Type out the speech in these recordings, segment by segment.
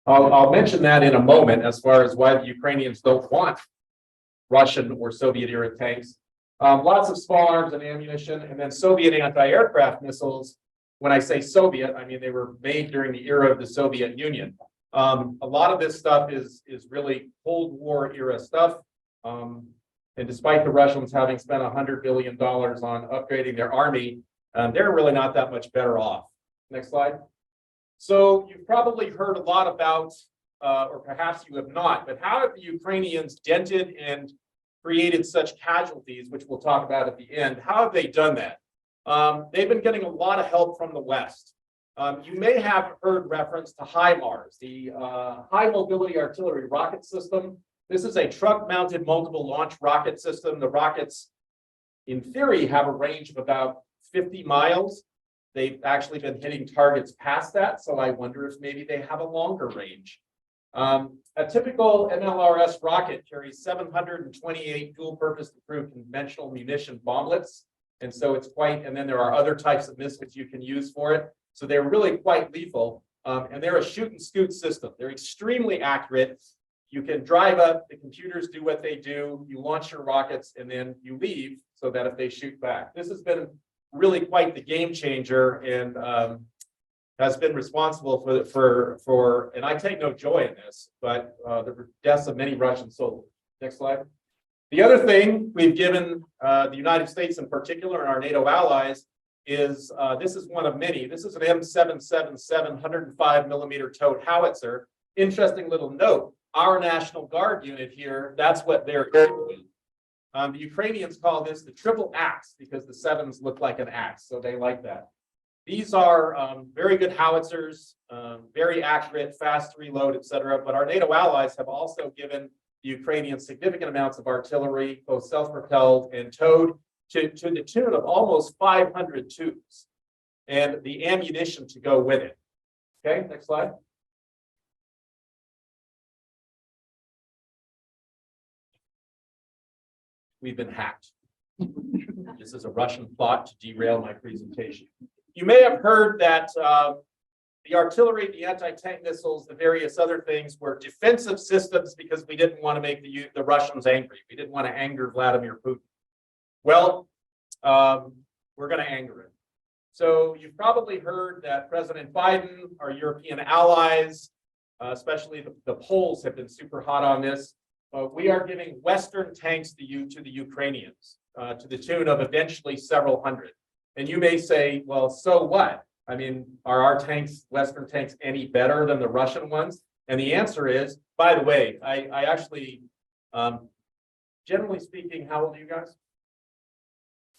I'll mention that in a moment as far as why the Ukrainians don't want Russian or Soviet era tanks. Lots of small arms and ammunition, and then Soviet anti-aircraft missiles. When I say Soviet, I mean they were made during the era of the Soviet Union. A lot of this stuff is really Cold War era stuff. And despite the Russians having spent $100 billion on upgrading their army, they're really not that much better off. Next slide. So you've probably heard a lot about, or perhaps you have not, but how have the Ukrainians dented and created such casualties, which we'll talk about at the end? How have they done that? They've been getting a lot of help from the West. You may have heard reference to HIMARS, the High Mobility Artillery Rocket System. This is a truck-mounted multiple launch rocket system. The rockets, in theory, have a range of about 50 miles. They've actually been hitting targets past that, so I wonder if maybe they have a longer range. A typical MLRS rocket carries 728 dual-purpose approved conventional munition bomblets, and so it's quite. And then there are other types of missiles you can use for it. So they're really quite lethal, and they're a shoot and scoot system. They're extremely accurate. You can drive up, the computers do what they do, you launch your rockets, and then you leave so that if they shoot back. This has been really quite the game changer, and has been responsible for, and I take no joy in this, but the deaths of many Russian soldiers. Next slide. The other thing we've given the United States in particular and our NATO allies is, this is one of many. This is an M777 105 millimeter towed howitzer. Interesting little note, our National Guard unit here, that's what they're doing. The Ukrainians call this the triple axe because the sevens look like an axe, so they like that. These are very good howitzers, very accurate, fast to reload, etc. But our NATO allies have also given the Ukrainians significant amounts of artillery, both self-propelled and towed, to the tune of almost 500 tubes, and the ammunition to go with it. Okay, next slide. We've been hacked. This is a Russian plot to derail my presentation. You may have heard that the artillery, the anti-tank missiles, the various other things were defensive systems because we didn't want to make the Russians angry. We didn't want to anger Vladimir Putin. Well, we're going to anger him. So you've probably heard that President Biden, our European allies, especially the Poles have been super hot on this. We are giving Western tanks to the Ukrainians to the tune of eventually several hundred. And you may say, well, so what? I mean, are our tanks, Western tanks, any better than the Russian ones? And the answer is, by the way, I actually, generally speaking, how old are you guys?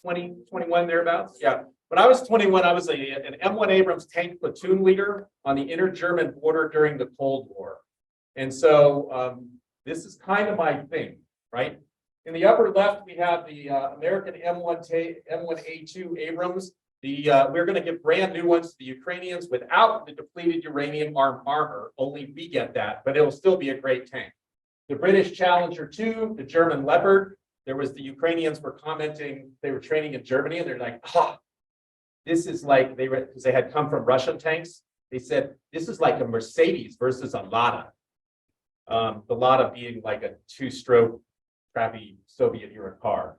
20, 21 thereabouts? Yeah. When I was 21, I was an M1 Abrams tank platoon leader on the inter-German border during the Cold War. And so this is kind of my thing, right? In the upper left, we have the American M1A2 Abrams. We're going to give brand new ones to the Ukrainians without the depleted uranium armor. Only we get that, but it'll still be a great tank. The British Challenger 2, the German Leopard. There was the Ukrainians were commenting, they were training in Germany, and they're like, this is like, because they had come from Russian tanks. They said, this is like a Mercedes versus a Lada. The Lada being like a two-stroke crappy Soviet era car.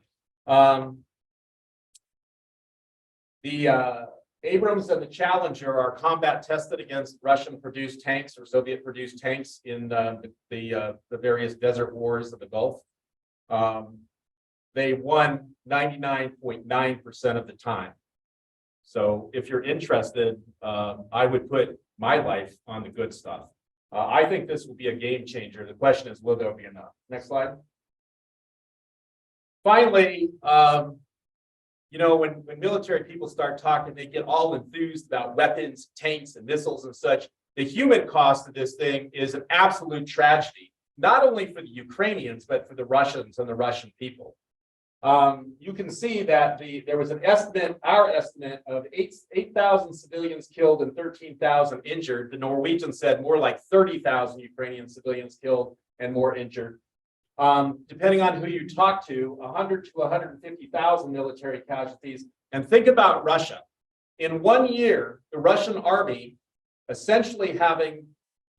The Abrams and the Challenger are combat tested against Russian produced tanks or Soviet produced tanks in the various desert wars of the Gulf. They won 99.9% of the time. So if you're interested, I would put my life on the good stuff. I think this will be a game changer. The question is, will there be enough? Next slide. Finally, you know, when military people start talking, they get all enthused about weapons, tanks, and missiles and such. The human cost of this thing is an absolute tragedy, not only for the Ukrainians, but for the Russians and the Russian people. You can see that there was an estimate, our estimate, of 8,000 civilians killed and 13,000 injured. The Norwegians said more like 30,000 Ukrainian civilians killed and more injured. Depending on who you talk to, 100 to 150,000 military casualties. And think about Russia. In 1 year, the Russian army essentially having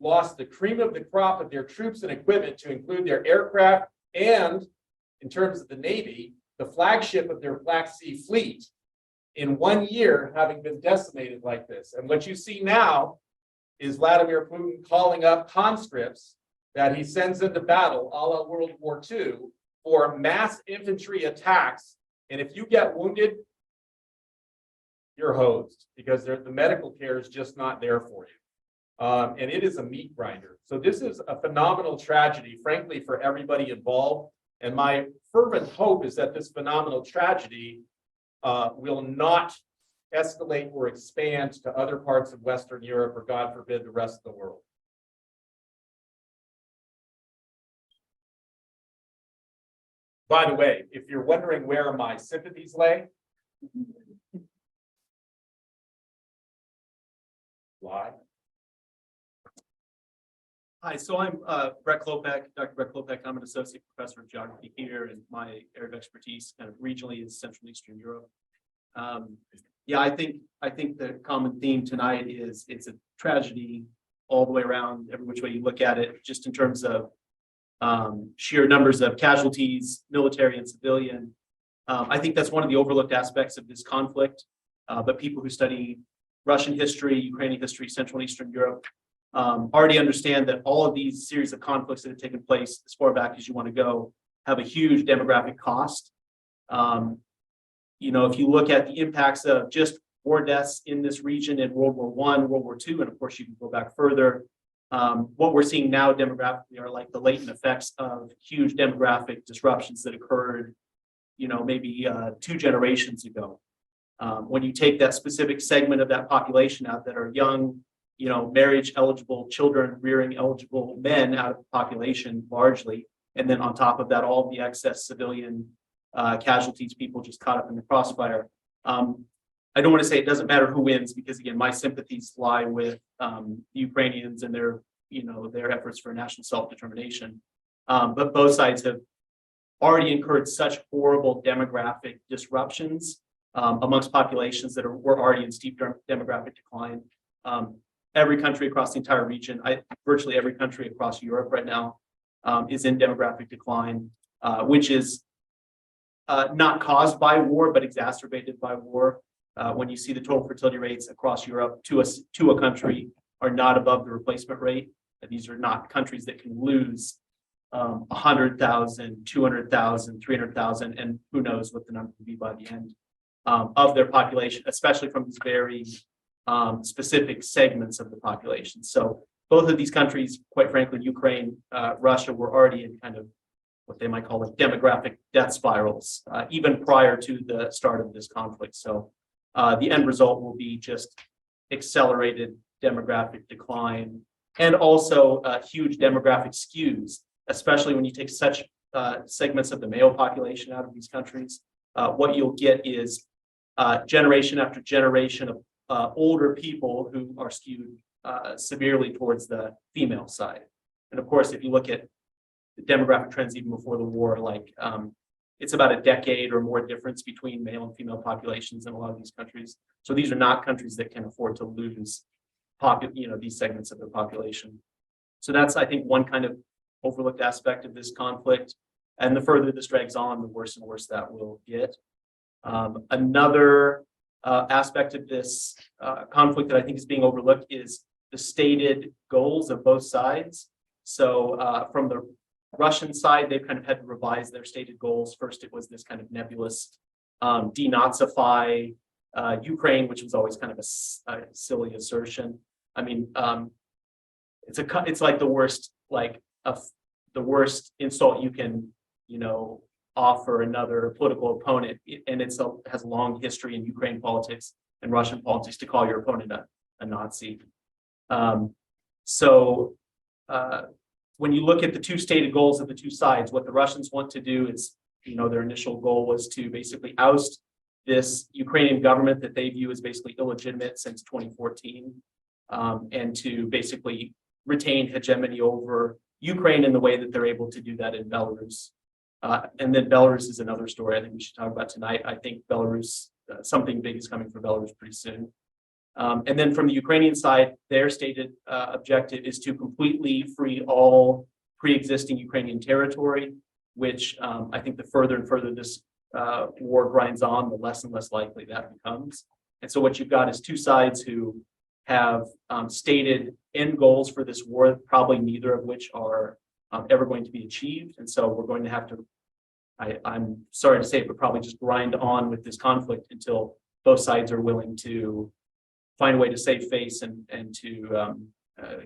lost the cream of the crop of their troops and equipment, to include their aircraft and, in terms of the Navy, the flagship of their Black Sea fleet, in 1 year having been decimated like this. And what you see now is Vladimir Putin calling up conscripts that he sends into battle, a la World War II, for mass infantry attacks. And if you get wounded, you're hosed, because the medical care is just not there for you. And it is a meat grinder. So this is a phenomenal tragedy, frankly, for everybody involved. And my fervent hope is that this phenomenal tragedy will not escalate or expand to other parts of Western Europe, or God forbid, the rest of the world. By the way, if you're wondering where my sympathies lay, why? Hi, so I'm Brett Chloupek, Dr. Brett Chloupek. I'm an associate professor of geography here, and my area of expertise kind of regionally is Central and Eastern Europe. Yeah, I think the common theme tonight is it's a tragedy all the way around, every which way you look at it, just in terms of sheer numbers of casualties, military and civilian. I think that's one of the overlooked aspects of this conflict, but people who study Russian history, Ukrainian history, Central and Eastern Europe, already understand that all of these series of conflicts that have taken place as far back as you want to go have a huge demographic cost. You know, if you look at the impacts of just war deaths in this region in World War I, World War II, and of course you can go back further, what we're seeing now demographically are like the latent effects of huge demographic disruptions that occurred, you know, maybe 2 generations ago. When you take that specific segment of that population out that are young, you know, marriage eligible children, rearing eligible men out of the population largely, and then on top of that, all the excess civilian casualties, people just caught up in the crossfire. I don't want to say it doesn't matter who wins, because again, my sympathies lie with the Ukrainians and their, you know, their efforts for national self-determination. But both sides have already incurred such horrible demographic disruptions amongst populations that were already in steep demographic decline. Every country across the entire region, virtually every country across Europe right now is in demographic decline, which is not caused by war, but exacerbated by war. When you see the total fertility rates across Europe to a country are not above the replacement rate. These are not countries that can lose 100,000, 200,000, 300,000, and who knows what the number will be by the end of their population, especially from these very specific segments of the population. So both of these countries, quite frankly, Ukraine, Russia, were already in kind of what they might call like demographic death spirals, even prior to the start of this conflict. So the end result will be just accelerated demographic decline, and also huge demographic skews, especially when you take such segments of the male population out of these countries. What you'll get is generation after generation of older people who are skewed severely towards the female side. And of course, if you look at the demographic trends even before the war, like it's about a decade or more difference between male and female populations in a lot of these countries. So these are not countries that can afford to lose these segments of their population. So that's, I think, one kind of overlooked aspect of this conflict. And the further this drags on, the worse and worse that will get. Another aspect of this conflict that I think is being overlooked is the stated goals of both sides. So from the Russian side, they've kind of had to revise their stated goals. First, it was this kind of nebulous denazify Ukraine, which was always kind of a silly assertion. I mean, it's like the worst, the worst insult you can, offer another political opponent, and has a long history in Ukraine politics and Russian politics to call your opponent a Nazi. When you look at the two stated goals of the two sides, what the Russians want to do is, their initial goal was to basically oust this Ukrainian government that they view as basically illegitimate since 2014, and to basically retain hegemony over Ukraine in the way that they're able to do that in Belarus. And then Belarus is another story I think we should talk about tonight. I think Belarus, something big is coming for Belarus pretty soon. And then from the Ukrainian side, their stated objective is to completely free all pre-existing Ukrainian territory, which I think the further and further this war grinds on, the less and less likely that becomes. And so what you've got is two sides who have stated end goals for this war, probably neither of which are ever going to be achieved. And so we're going to have to, I'm sorry to say it, but probably just grind on with this conflict until both sides are willing to find a way to save face and to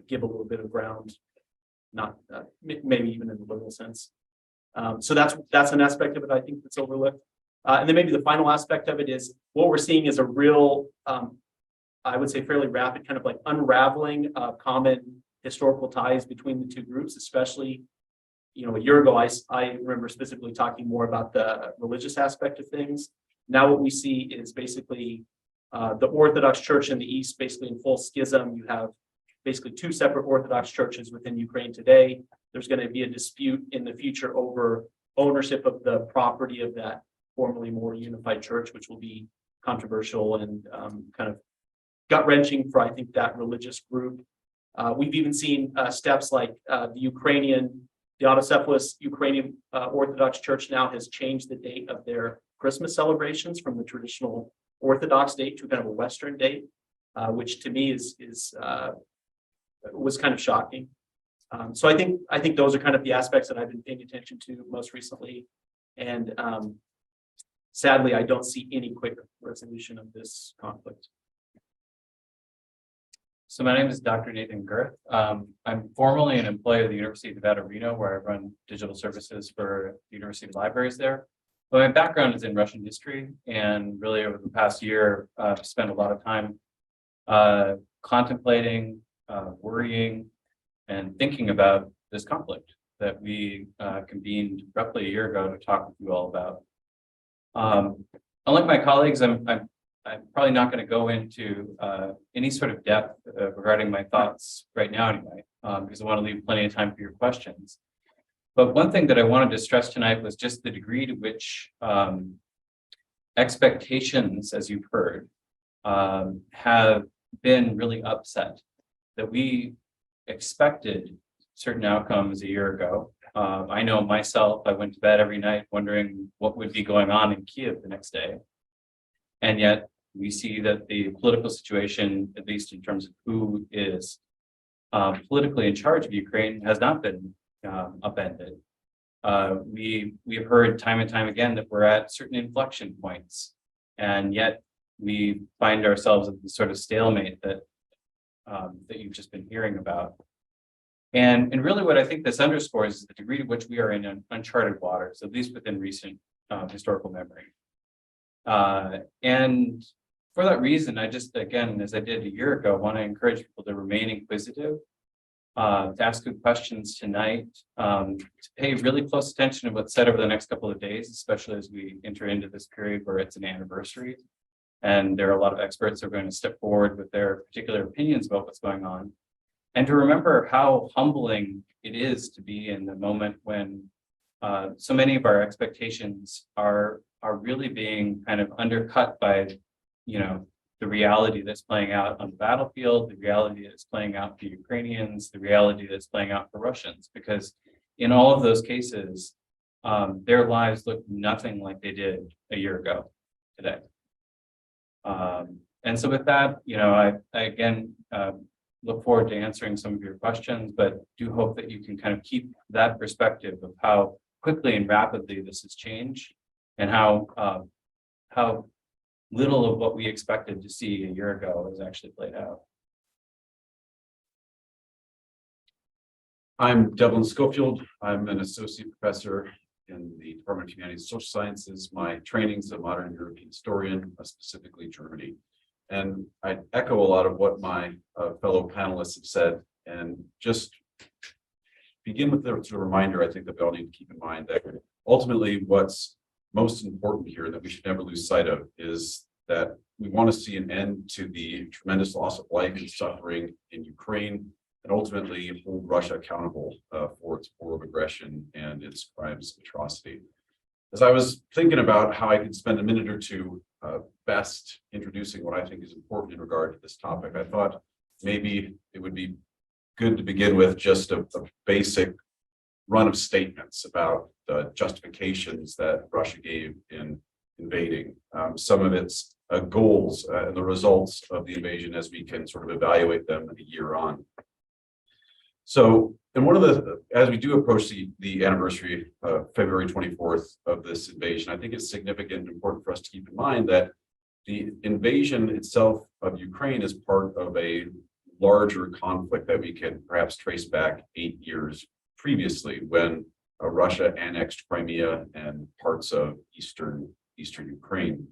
give a little bit of ground, not maybe even in a literal sense. So that's an aspect of it I think that's overlooked. And then maybe the final aspect of it is what we're seeing is a real, I would say fairly rapid kind of like unraveling of common historical ties between the two groups, especially, you know, a year ago, I remember specifically talking more about the religious aspect of things. Now what we see is basically the Orthodox Church in the East, basically in full schism. You have basically two separate Orthodox churches within Ukraine today. There's going to be a dispute in the future over ownership of the property of that formerly more unified church, which will be controversial and kind of gut-wrenching for, I think, that religious group. We've even seen steps like the autocephalous Ukrainian Orthodox Church now has changed the date of their Christmas celebrations from the traditional Orthodox date to kind of a Western date, which to me was kind of shocking. So I think those are kind of the aspects that I've been paying attention to most recently, and sadly, I don't see any quick resolution of this conflict. So my name is Dr. Nathan Gerth. I'm formerly an employee of the University of Nevada, Reno, where I run digital services for the university libraries there. But my background is in Russian history, and really over the past year, I've spent a lot of time contemplating, worrying, and thinking about this conflict that we convened roughly a year ago to talk with you all about. Unlike my colleagues, I'm probably not going to go into any sort of depth regarding my thoughts right now anyway, because I want to leave plenty of time for your questions. But one thing that I wanted to stress tonight was just the degree to which expectations, as you've heard, have been really upset, that we expected certain outcomes a year ago. I know myself, I went to bed every night wondering what would be going on in Kiev the next day. And yet we see that the political situation, at least in terms of who is politically in charge of Ukraine, has not been upended. We have heard time and time again that we're at certain inflection points, and yet we find ourselves at the sort of stalemate that you've just been hearing about. And really what I think this underscores is the degree to which we are in uncharted waters, at least within recent historical memory. And for that reason, I just, again, as I did a year ago, want to encourage people to remain inquisitive, to ask good questions tonight, to pay really close attention to what's said over the next couple of days, especially as we enter into this period where it's an anniversary. And there are a lot of experts who are going to step forward with their particular opinions about what's going on. And to remember how humbling it is to be in the moment when so many of our expectations are really being kind of undercut by, you know, the reality that's playing out on the battlefield, the reality that's playing out for Ukrainians, the reality that's playing out for Russians. Because in all of those cases, their lives look nothing like they did a year ago today. And so with that, you know, I again look forward to answering some of your questions, but do hope that you can kind of keep that perspective of how quickly and rapidly this has changed, and how little of what we expected to see a year ago has actually played out. I'm Devlin Scofield. I'm an associate professor in the Department of Humanities and Social Sciences. My training is a modern European historian, specifically Germany. And I echo a lot of what my fellow panelists have said, and just begin with the reminder I think that we all need to keep in mind that ultimately what's most important here that we should never lose sight of is that we want to see an end to the tremendous loss of life and suffering in Ukraine, and ultimately hold Russia accountable for its war of aggression and its crimes of atrocity. As I was thinking about how I could spend a minute or two best introducing what I think is important in regard to this topic, I thought maybe it would be good to begin with just a basic run of statements about the justifications that Russia gave in invading, some of its goals and the results of the invasion as we can sort of evaluate them a year on. So, and one of as we do approach the anniversary of February 24th of this invasion, I think it's significant and important for us to keep in mind that the invasion itself of Ukraine is part of a larger conflict that we can perhaps trace back 8 years previously, when Russia annexed Crimea and parts of eastern Ukraine.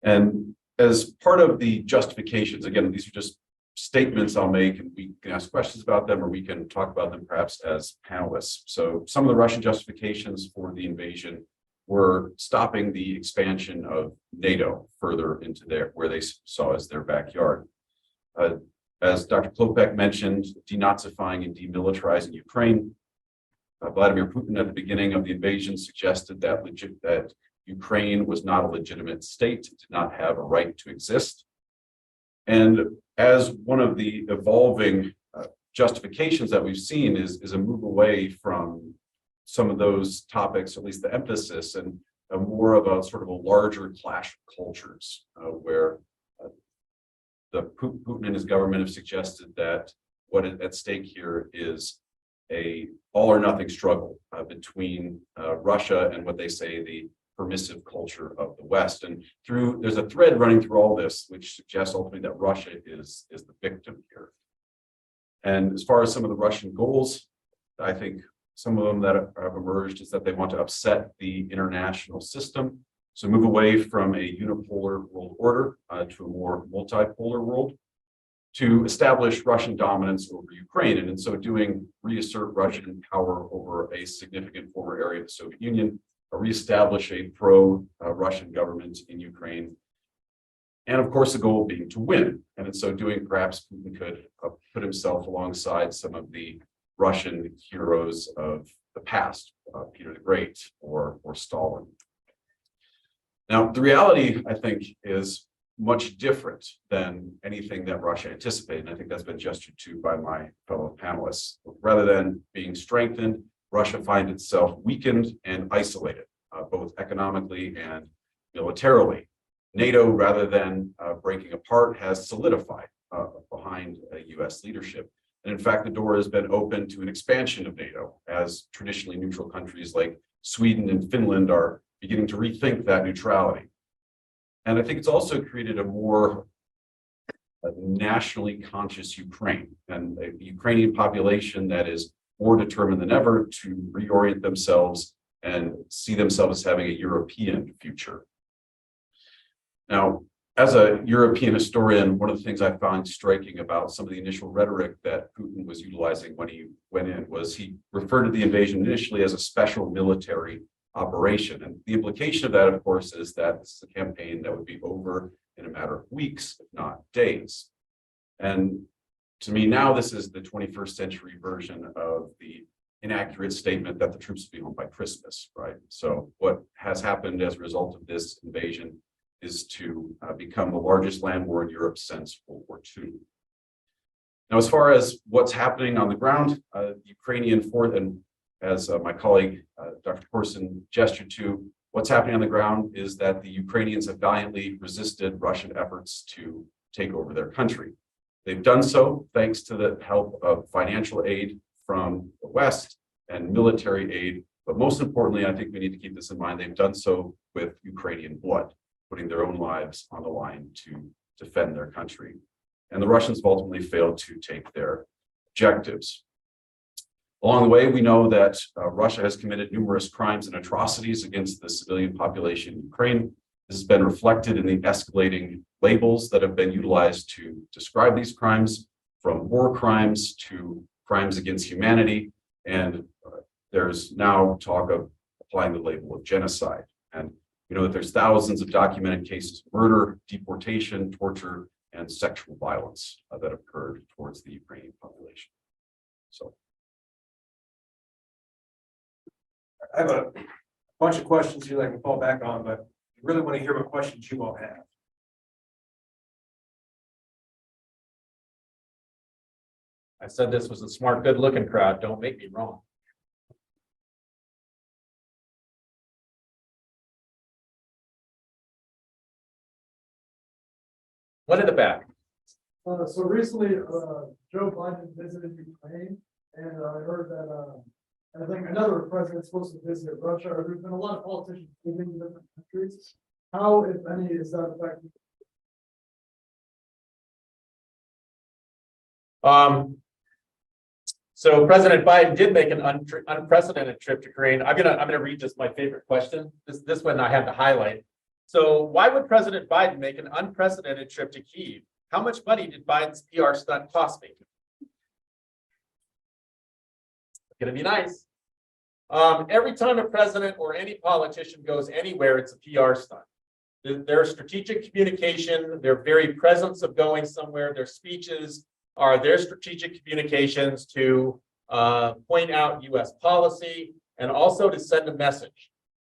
And as part of the justifications, again, these are just statements I'll make, and we can ask questions about them, or we can talk about them perhaps as panelists. So some of the Russian justifications for the invasion were stopping the expansion of NATO further into where they saw as their backyard. As Dr. Chloupek mentioned, denazifying and demilitarizing Ukraine. Vladimir Putin at the beginning of the invasion suggested that Ukraine was not a legitimate state, did not have a right to exist. And as one of the evolving justifications that we've seen is a move away from some of those topics, at least the emphasis, and more of a sort of a larger clash of cultures, where Putin and his government have suggested that what is at stake here is a all or nothing struggle between Russia and what they say the permissive culture of the West. And there's a thread running through all this, which suggests ultimately that Russia is the victim here. And as far as some of the Russian goals, I think some of them that have emerged is that they want to upset the international system. So move away from a unipolar world order to a more multipolar world, to establish Russian dominance over Ukraine, and in so doing, reassert Russian power over a significant former area of the Soviet Union, reestablish a pro-Russian government in Ukraine, and of course the goal being to win. And in so doing, perhaps Putin could put himself alongside some of the Russian heroes of the past, Peter the Great or Stalin. Now, the reality, I think, is much different than anything that Russia anticipated. And I think that's been gestured to by my fellow panelists. Rather than being strengthened, Russia finds itself weakened and isolated, both economically and militarily. NATO, rather than breaking apart, has solidified behind US leadership. And in fact, the door has been open to an expansion of NATO, as traditionally neutral countries like Sweden and Finland are beginning to rethink that neutrality. And I think it's also created a more nationally conscious Ukraine, and a Ukrainian population that is more determined than ever to reorient themselves and see themselves as having a European future. Now, as a European historian, one of the things I found striking about some of the initial rhetoric that Putin was utilizing when he went in was he referred to the invasion initially as a special military operation. And the implication of that, of course, is that this is a campaign that would be over in a matter of weeks, if not days. And to me now, this is the 21st century version of the inaccurate statement that the troops will be home by Christmas, right? So what has happened as a result of this invasion is to become the largest land war in Europe since World War II. Now, as far as what's happening on the ground, Ukrainian force, and as my colleague, Dr. Corson, gestured to, what's happening on the ground is that the Ukrainians have valiantly resisted Russian efforts to take over their country. They've done so thanks to the help of financial aid from the West and military aid. But most importantly, I think we need to keep this in mind, they've done so with Ukrainian blood, putting their own lives on the line to defend their country. And the Russians have ultimately failed to take their objectives. Along the way, we know that Russia has committed numerous crimes and atrocities against the civilian population in Ukraine. This has been reflected in the escalating labels that have been utilized to describe these crimes, from war crimes to crimes against humanity. And there's now talk of applying the label of genocide. And we know that there's thousands of documented cases of murder, deportation, torture, and sexual violence that occurred towards the Ukrainian population. So I have bunch of questions here that I can fall back on, but I really want to hear what questions you all have. I said this was a smart, good-looking crowd. Don't make me wrong. One in the back. So recently, Joe Biden visited Ukraine, and I heard that, I think another president's supposed to visit Russia. There's been a lot of politicians moving to different countries. How, if any, is that affecting? So President Biden did make an unprecedented trip to Ukraine. I'm gonna read just my favorite question. This one I had to highlight. So why would President Biden make an unprecedented trip to Kyiv? How much money did Biden's PR stunt cost me? It's gonna be nice. Every time a president or any politician goes anywhere, it's a PR stunt. Their strategic communication, their very presence of going somewhere, their speeches are their strategic communications to point out US policy and also to send a message.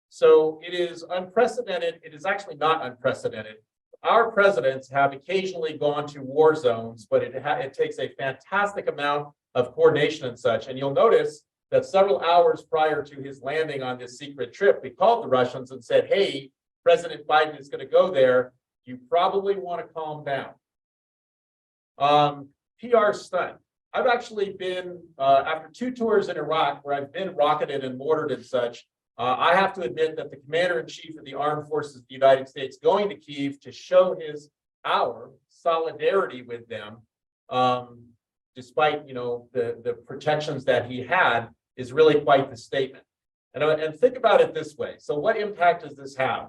So it is unprecedented. It is actually not unprecedented. Our presidents have occasionally gone to war zones, but it takes a fantastic amount of coordination and such. And you'll notice that several hours prior to his landing on this secret trip, we called the Russians and said, hey, President Biden is going to go there. You probably want to calm down. PR stunt. I've actually been, after 2 tours in Iraq, where I've been rocketed and mortared and such, I have to admit that the commander-in-chief of the armed forces of the United States going to Kyiv to show our solidarity with them, despite, the protections that he had, is really quite the statement. And think about it this way. So what impact does this have?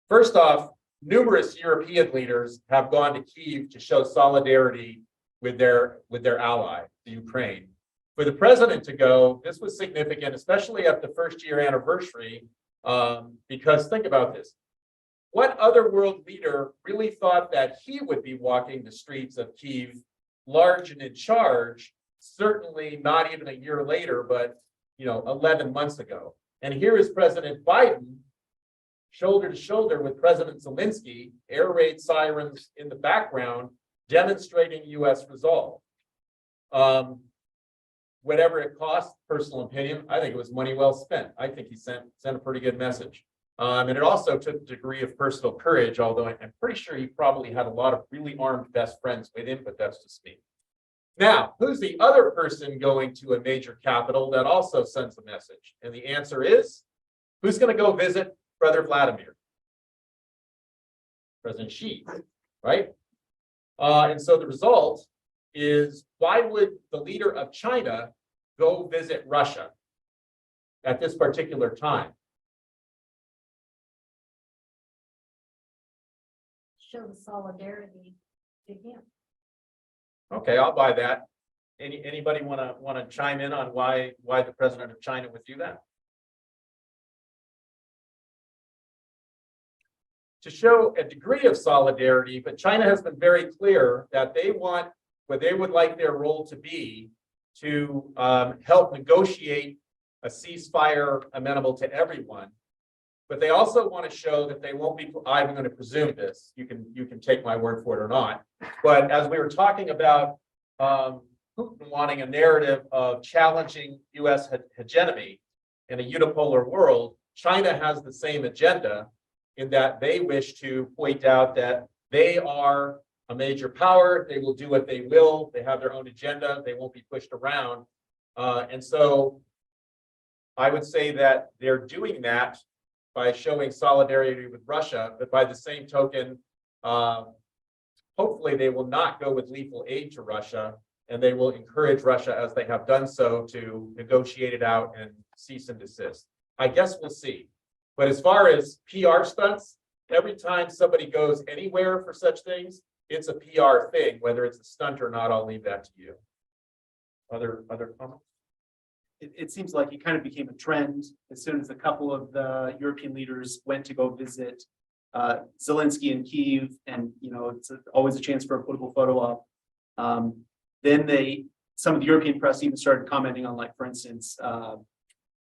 First off, numerous European leaders have gone to Kyiv to show solidarity with their ally, the Ukraine. For the president to go, this was significant, especially at the first-year anniversary, because think about this. What other world leader really thought that he would be walking the streets of Kyiv, large and in charge, certainly not even a year later, but 11 months ago? And here is President Biden, shoulder to shoulder with President Zelensky, air raid sirens in the background, demonstrating US resolve. Whatever it cost, personal opinion, I think it was money well spent. I think he sent a pretty good message. And it also took a degree of personal courage, although I'm pretty sure he probably had a lot of really armed best friends with him, but that's just me. Now, who's the other person going to a major capital that also sends a message? And the answer is, who's going to go visit Brother Vladimir? President Xi, right? And so the result is, why would the leader of China go visit Russia at this particular time? Show the solidarity to him. Okay, I'll buy that. Anybody want to chime in on why the president of China would do that? To show a degree of solidarity, but China has been very clear that they want what they would like their role to be to help negotiate a ceasefire amenable to everyone. But they also want to show that they won't be, I'm going to presume this, you can take my word for it or not. But as we were talking about Putin wanting a narrative of challenging US hegemony in a unipolar world, China has the same agenda, in that they wish to point out that they are a major power, they will do what they will, they have their own agenda, they won't be pushed around. And so I would say that they're doing that by showing solidarity with Russia, but by the same token, hopefully they will not go with lethal aid to Russia, and they will encourage Russia, as they have done so, to negotiate it out and cease and desist. I guess we'll see. But as far as PR stunts, every time somebody goes anywhere for such things, it's a PR thing, whether it's a stunt or not. I'll leave that to you. Other comments? It seems like it kind of became a trend as soon as a couple of the European leaders went to go visit Zelensky in Kyiv, and it's always a chance for a political photo op. Then some of the European press even started commenting on, like, for instance,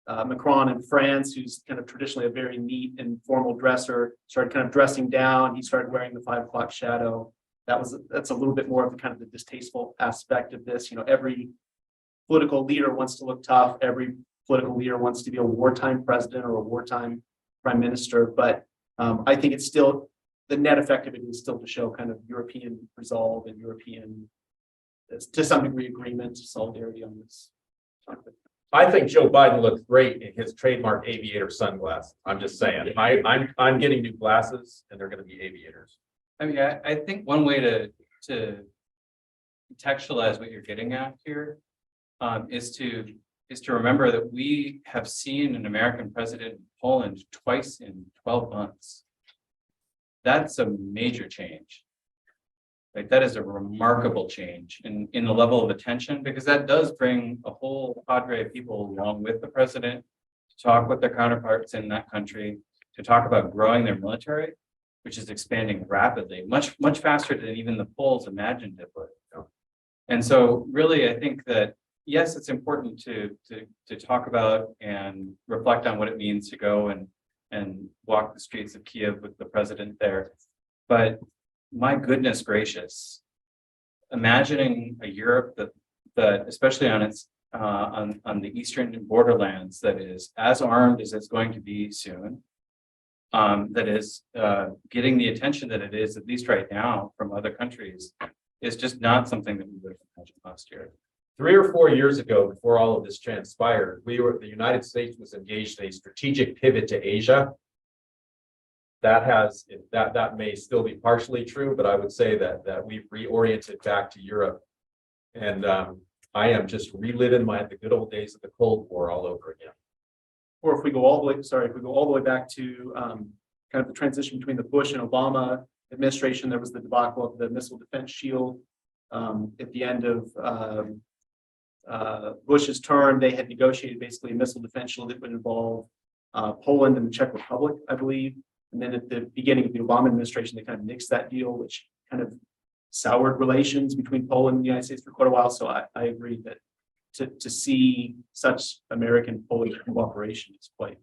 Macron in France, who's kind of traditionally a very neat and formal dresser, started kind of dressing down. He started wearing the 5 o'clock shadow. That's a little bit more of the kind of the distasteful aspect of this. You know, every political leader wants to look tough. Every political leader wants to be a wartime president or a wartime prime minister. But I think it's still, the net effect of it is still to show kind of European resolve and European, to some degree, agreement, solidarity on this topic. I think Joe Biden looks great in his trademark aviator sunglasses. I'm just saying, I'm getting new glasses and they're gonna be aviators. I mean, I think one way to contextualize what you're getting at here is to remember that we have seen an American president in Poland twice in 12 months. That's a major change. Like, that is a remarkable change in the level of attention, because that does bring a whole cadre of people along with the president to talk with their counterparts in that country, to talk about growing their military, which is expanding rapidly, much faster than even the polls imagined it would. And so really, I think that, yes, it's important to talk about and reflect on what it means to go and walk the streets of Kiev with the president there. But my goodness gracious, imagining a Europe that especially on its on the eastern borderlands, that is as armed as it's going to be soon, that is getting the attention that it is, at least right now, from other countries, is just not something that we would have imagined last year. 3 or 4 years ago, before all of this transpired, the United States was engaged in a strategic pivot to Asia. That may still be partially true, but I would say that we've reoriented back to Europe. And I am just reliving the good old days of the Cold War all over again. Or if we go all the way back to kind of the transition between the Bush and Obama administration, there was the debacle of the missile defense shield. At the end of Bush's term, they had negotiated basically a missile defense shield that would involve Poland and the Czech Republic, I believe. And then at the beginning of the Obama administration, they kind of nixed that deal, which kind of soured relations between Poland and the United States for quite a while. So I agree that to see such American-Polish cooperation is quite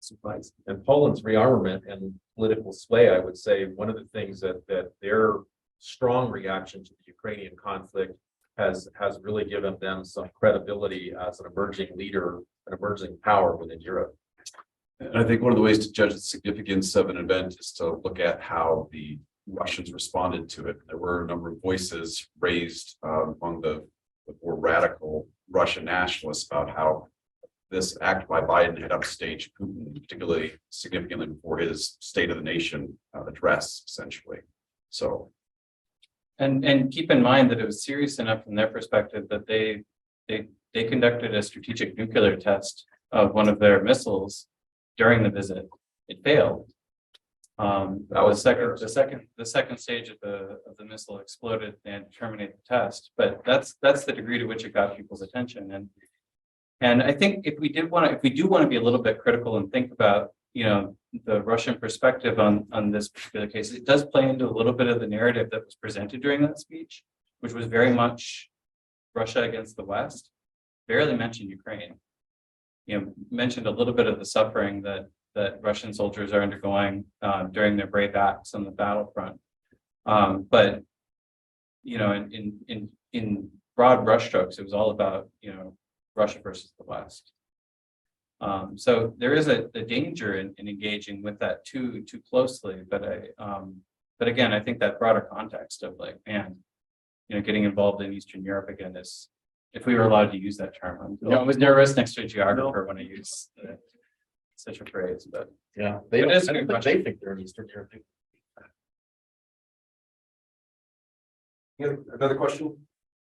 surprising. And Poland's rearmament and political sway, I would say, one of the things that their strong reaction to the Ukrainian conflict has really given them some credibility as an emerging leader, an emerging power within Europe. And I think one of the ways to judge the significance of an event is to look at how the Russians responded to it. There were a number of voices raised among the more radical Russian nationalists about how this act by Biden had upstaged Putin, particularly significantly before his State of the Nation address, essentially. So, And keep in mind that it was serious enough from their perspective that they conducted a strategic nuclear test of one of their missiles during the visit. It failed. That was the second stage of the missile exploded and terminated the test. But that's the degree to which it got people's attention. And I think if we do want to be a little bit critical and think about, you know, the Russian perspective on this particular case, it does play into a little bit of the narrative that was presented during that speech, which was very much Russia against the West. Barely mentioned Ukraine. You know, mentioned a little bit of the suffering that Russian soldiers are undergoing during their brave acts on the battlefront. But you know, in broad brushstrokes, it was all about, you know, Russia versus the West. So there is a danger in engaging with that too closely. But again, I think that broader context of like, man, you know, getting involved in Eastern Europe again is, if we were allowed to use that term, I was nervous next to a geographer when I use such a phrase, but Yeah, It is a I good don't think they think they're in Eastern Europe. Another question?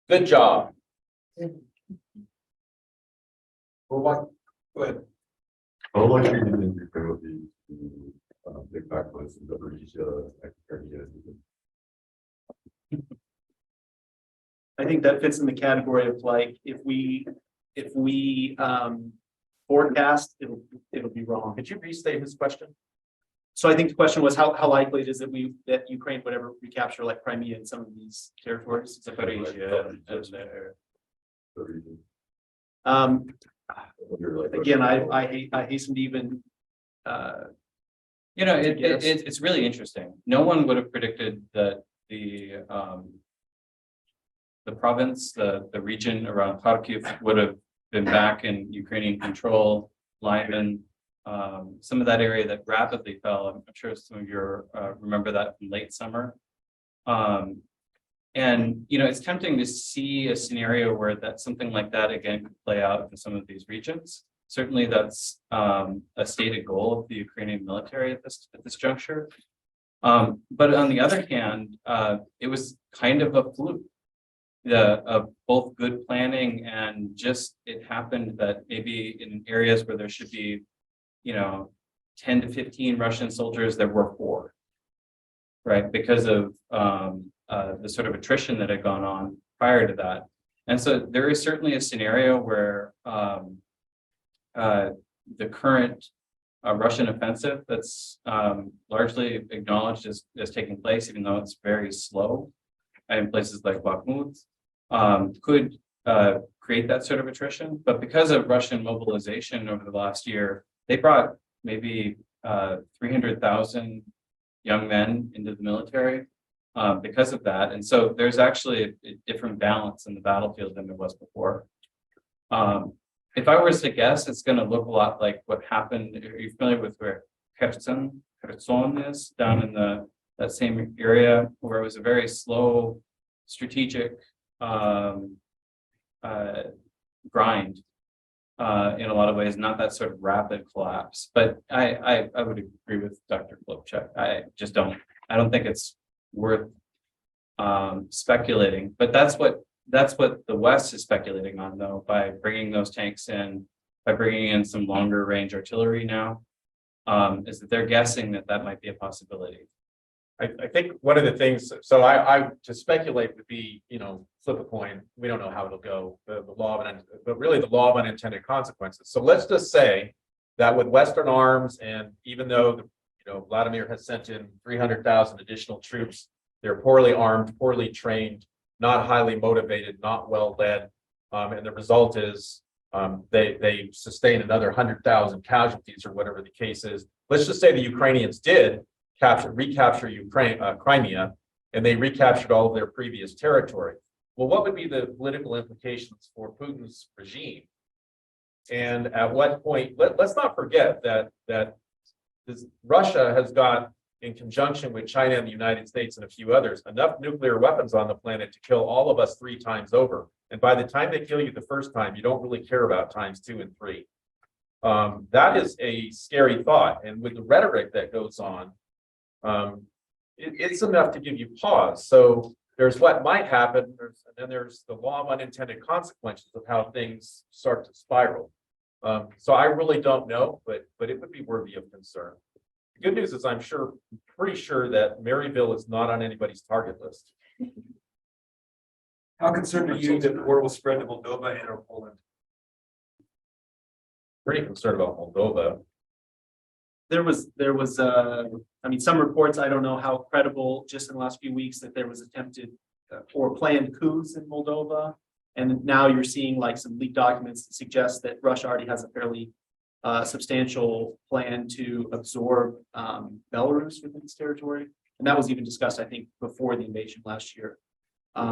Good job. Well, what? Go ahead. How likely do you think Ukraine will be to take back place in the Zaporizhzhia area? I think that fits in the category of like, if we forecast, it'll be wrong. Could you restate his question? So I think the question was how likely it is that Ukraine would ever recapture like Crimea and some of these territories. Zaporizhzhia and The region. again, I hasten to even, You know, Yes. it's really interesting. No one would have predicted that the province, the region around Kharkiv would have been back in Ukrainian control, Lyman, some of that area that rapidly fell. I'm sure some of you remember that from late summer. And, you know, it's tempting to see a scenario where that something like that again could play out in some of these regions. Certainly that's a stated goal of the Ukrainian military at this juncture. But on the other hand, it was kind of a fluke. Both good planning and just it happened that maybe in areas where there should be, you know, 10 to 15 Russian soldiers, there were 4, right? Because of the sort of attrition that had gone on prior to that. And so there is certainly a scenario where the current Russian offensive that's largely acknowledged as taking place, even though it's very slow in places like Bakhmut, could create that sort of attrition. But because of Russian mobilization over the last year, they brought maybe 300,000 young men into the military because of that. And so there's actually a different balance in the battlefield than there was before. If I was to guess, it's going to look a lot like what happened. Are you familiar with where Corson is down in that same area where it was a very slow, strategic grind in a lot of ways, not that sort of rapid collapse. But I would agree with Dr. Chloupek. I don't think it's worth speculating. But that's what the West is speculating on, though, by bringing those tanks in, by bringing in some longer range artillery now, is that they're guessing that might be a possibility. I think one of the things, so I to speculate would be, you know, flip a coin. We don't know how it'll go, the law of, but really the law of unintended consequences. So let's just say that with Western arms, and even though, Vladimir has sent in 300,000 additional troops, they're poorly armed, poorly trained, not highly motivated, not well led. And the result is they sustain another 100,000 casualties or whatever the case is. Let's just say the Ukrainians did recapture Crimea, and they recaptured all of their previous territory. Well, what would be the political implications for Putin's regime? And at what point, let's not forget that Russia has got, in conjunction with China and the United States and a few others, enough nuclear weapons on the planet to kill all of us 3 times over. And by the time they kill you the first time, you don't really care about times 2 and 3. That is a scary thought. And with the rhetoric that goes on, it's enough to give you pause. So there's what might happen, and then there's the law of unintended consequences of how things start to spiral. So I really don't know, but it would be worthy of concern. The good news is I'm pretty sure that Maryville is not on anybody's target list. How concerned are you that the war will spread to Moldova and or Poland? Pretty concerned about Moldova. there was, some reports, I don't know how credible, just in the last few weeks, that there was attempted or planned coups in Moldova. And now you're seeing like some leaked documents that suggest that Russia already has a fairly substantial plan to absorb Belarus within its territory. And that was even discussed, I think, before the invasion last year.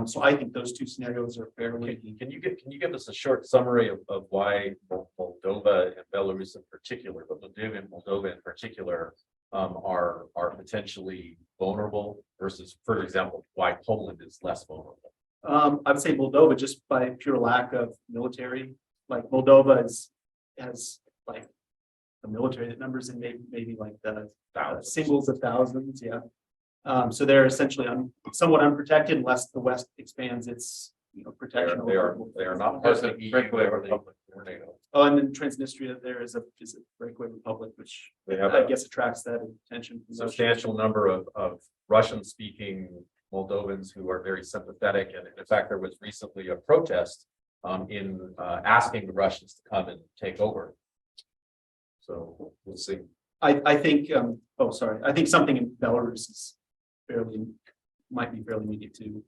So I think those two scenarios are fairly. Can you give us a short summary of why Moldova and Belarus in particular, but Moldova in particular, are potentially vulnerable versus, for example, why Poland is less vulnerable? I would say Moldova, just by pure lack of military. Like Moldova has like a military that numbers in maybe like the singles of thousands, yeah. So they're essentially somewhat unprotected unless the West expands its protection. They are not part of the EU or NATO. Oh, and then Transnistria there is a breakaway republic, which They have I guess attracts that attention. substantial number of Russian-speaking Moldovans who are very sympathetic, and in fact, there was recently a protest in asking the Russians to come and take over. So we'll see. I think. I think something in Belarus is might be fairly immediate too.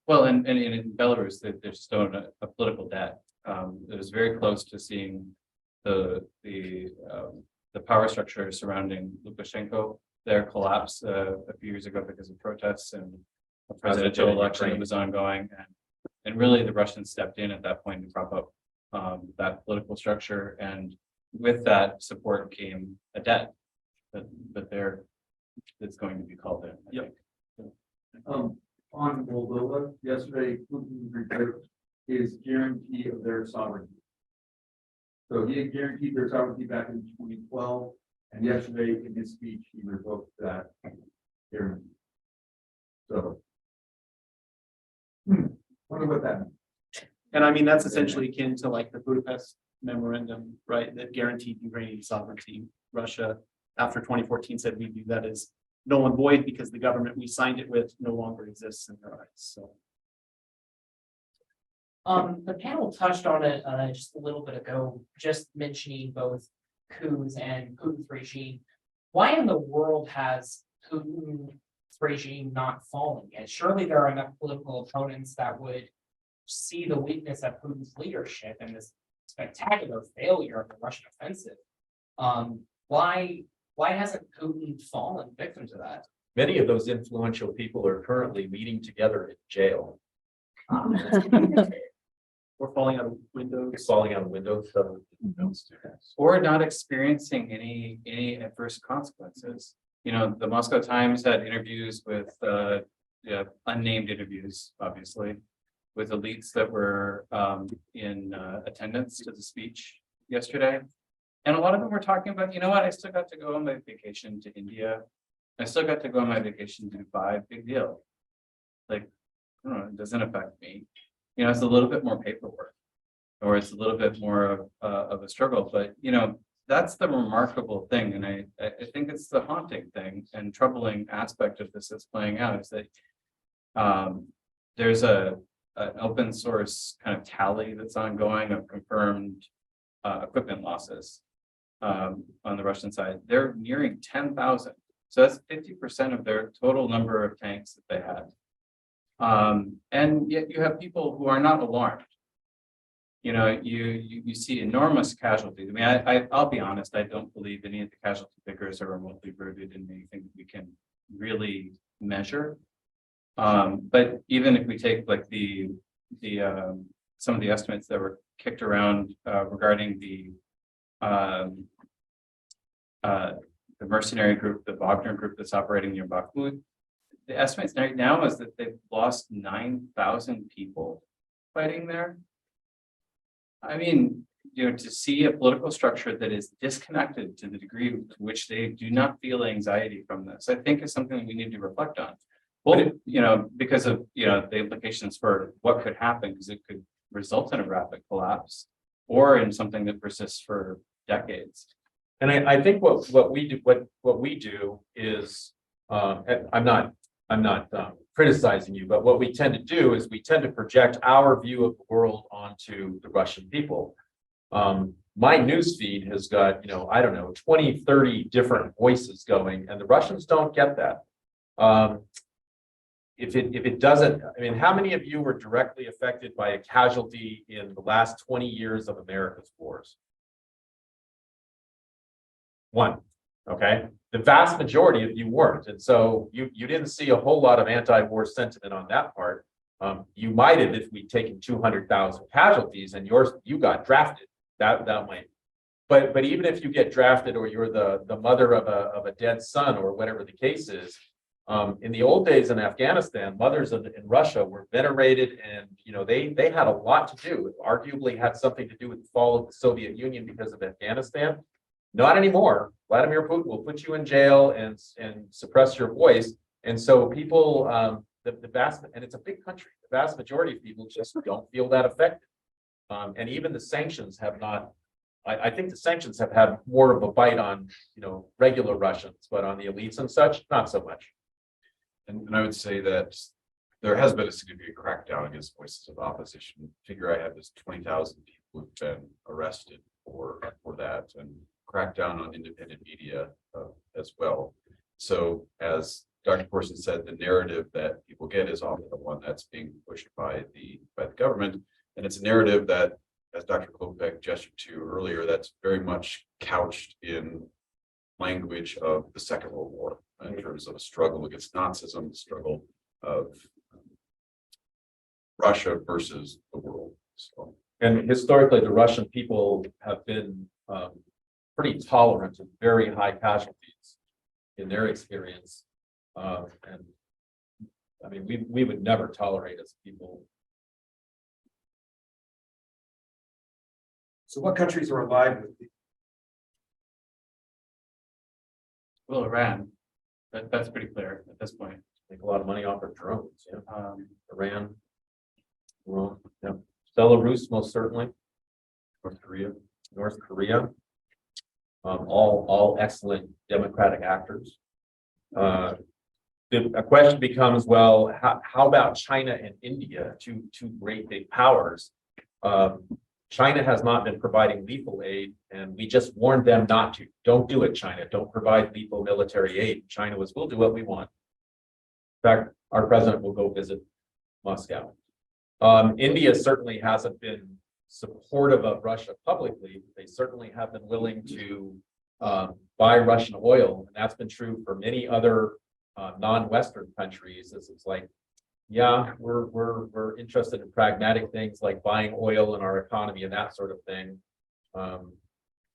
Well, and in Belarus, there's still a political debt. it was very close to seeing the power structure surrounding Lukashenko there collapse a few years ago because of protests and a presidential election that was ongoing, and really the Russians stepped in at that point to prop up that political structure, and with that support came a debt that that's going to be called in. I think. On Moldova, yesterday, Putin revoked his guarantee of their sovereignty. So he had guaranteed their sovereignty back in 2012, and yesterday in his speech, he revoked that guarantee. So, wonder what that means. And I mean, that's essentially akin to like the Budapest memorandum, right, that guaranteed Ukrainian sovereignty. Russia, after 2014, said we view that as null and void because the government we signed it with no longer exists in their eyes. So The panel touched on it just a little bit ago, just mentioning both coups and Putin's regime. Why in the world has Putin's regime not fallen yet? Surely there are enough political opponents that would see the weakness of Putin's leadership and this spectacular failure of the Russian offensive. Why hasn't Putin fallen victim to that? Many of those influential people are currently meeting together in jail. we're falling out of windows. Falling out of windows. Or not experiencing any adverse consequences. You know, the Moscow Times had interviews with unnamed interviews, obviously, with elites that were in attendance to the speech yesterday. And a lot of them were talking about, you know what, I still got to go on my vacation to India. I still got to go on my vacation to Dubai, big deal. Like, I don't know, it doesn't affect me. You know, it's a little bit more paperwork, or it's a little bit more of a struggle, but you know, that's the remarkable thing. And I think it's the haunting thing and troubling aspect of this that's playing out is that there's an open source kind of tally that's ongoing of confirmed equipment losses on the Russian side. They're nearing 10,000. So that's 50% of their total number of tanks that they had. And yet you have people who are not alarmed. You know, you see enormous casualties. I mean, I'll be honest, I don't believe any of the casualty figures are remotely rooted in anything that we can really measure. But even if we take like some of the estimates that were kicked around regarding the mercenary group, the Wagner group that's operating near Bakhmut, the estimates right now is that they've lost 9,000 people fighting there. I mean, you know, to see a political structure that is disconnected to the degree to which they do not feel anxiety from this, I think is something that we need to reflect on. Well, you know, because of, you know, the implications for what could happen, because it could result in a rapid collapse or in something that persists for decades. And I think what we do is, I'm not criticizing you, but what we tend to do is we tend to project our view of the world onto the Russian people. My news feed has got, you know, I don't know, 20, 30 different voices going, and the Russians don't get that. If it doesn't, I mean, how many of you were directly affected by a casualty in the last 20 years of America's wars? One, okay? The vast majority of you weren't. And so you didn't see a whole lot of anti-war sentiment on that part. You might have if we'd taken 200,000 casualties and you got drafted. That might. But even if you get drafted or you're the mother of a dead son or whatever the case is, in the old days in Afghanistan, mothers in Russia were venerated, and you know they had a lot to do. It arguably had something to do with the fall of the Soviet Union because of Afghanistan. Not anymore. Vladimir Putin will put you in jail and suppress your voice. And so people, the vast, and it's a big country, the vast majority of people just don't feel that affected. And even the sanctions have not, I think the sanctions have had more of a bite on, you know, regular Russians, but on the elites and such, not so much. And I would say that there has been a significant crackdown against voices of opposition. Figure I have this 20,000 people who've been arrested for that, and crackdown on independent media as well. So as Dr. Corson said, the narrative that people get is often the one that's being pushed by the government, and it's a narrative that as Dr. Chloupek gestured to earlier, that's very much couched in language of the Second World War in terms of a struggle against Nazism, the struggle of Russia versus the world. So, And historically, the Russian people have been pretty tolerant of very high casualties in their experience. And I mean, we would never tolerate as people. So what countries are allied with the Well, Iran, that's pretty clear at this point. Make a lot of money off of drones, yeah. Um, Iran, yeah. Belarus, most certainly. North Korea. North Korea. All excellent democratic actors. A question becomes, well, how about China and India, two great big powers? China has not been providing lethal aid, and we just warned them not to. Don't do it, China. Don't provide lethal military aid. China was, we'll do what we want. In fact, our president will go visit Moscow. India certainly hasn't been supportive of Russia publicly. They certainly have been willing to buy Russian oil, and that's been true for many other non-Western countries. It's like, yeah, we're interested in pragmatic things like buying oil in our economy and that sort of thing.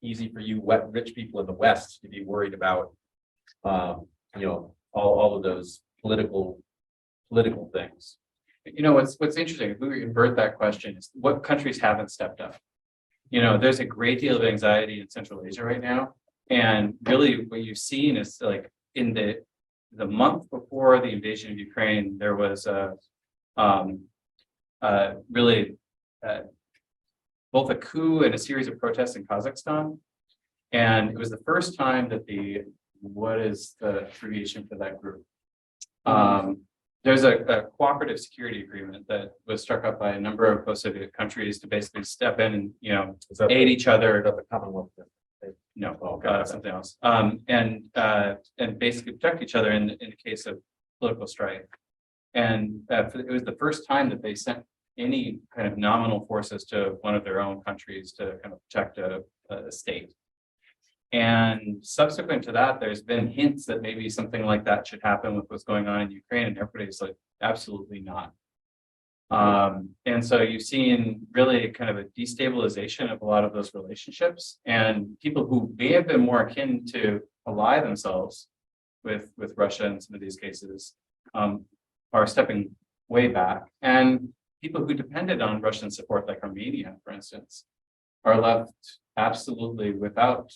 Easy for you rich people in the West to be worried about, you know, all of those political things. You know, what's interesting, if we were to invert that question, is what countries haven't stepped up? You know, there's a great deal of anxiety in Central Asia right now. And really what you've seen is like in the month before the invasion of Ukraine, there was both a coup and a series of protests in Kazakhstan. And it was the first time that what is the abbreviation for that group? There's a cooperative security agreement that was struck up by a number of post-Soviet countries to basically step in and, you know, aid each other. The Commonwealth. No, something else. And basically protect each other in the case of political strife. And it was the first time that they sent any kind of nominal forces to one of their own countries to kind of protect a state. And subsequent to that, there's been hints that maybe something like that should happen with what's going on in Ukraine, and everybody's like, absolutely not. And so you've seen really kind of a destabilization of a lot of those relationships, and people who may have been more akin to ally themselves with Russia in some of these cases are stepping way back. And people who depended on Russian support, like Armenia, for instance, are left absolutely without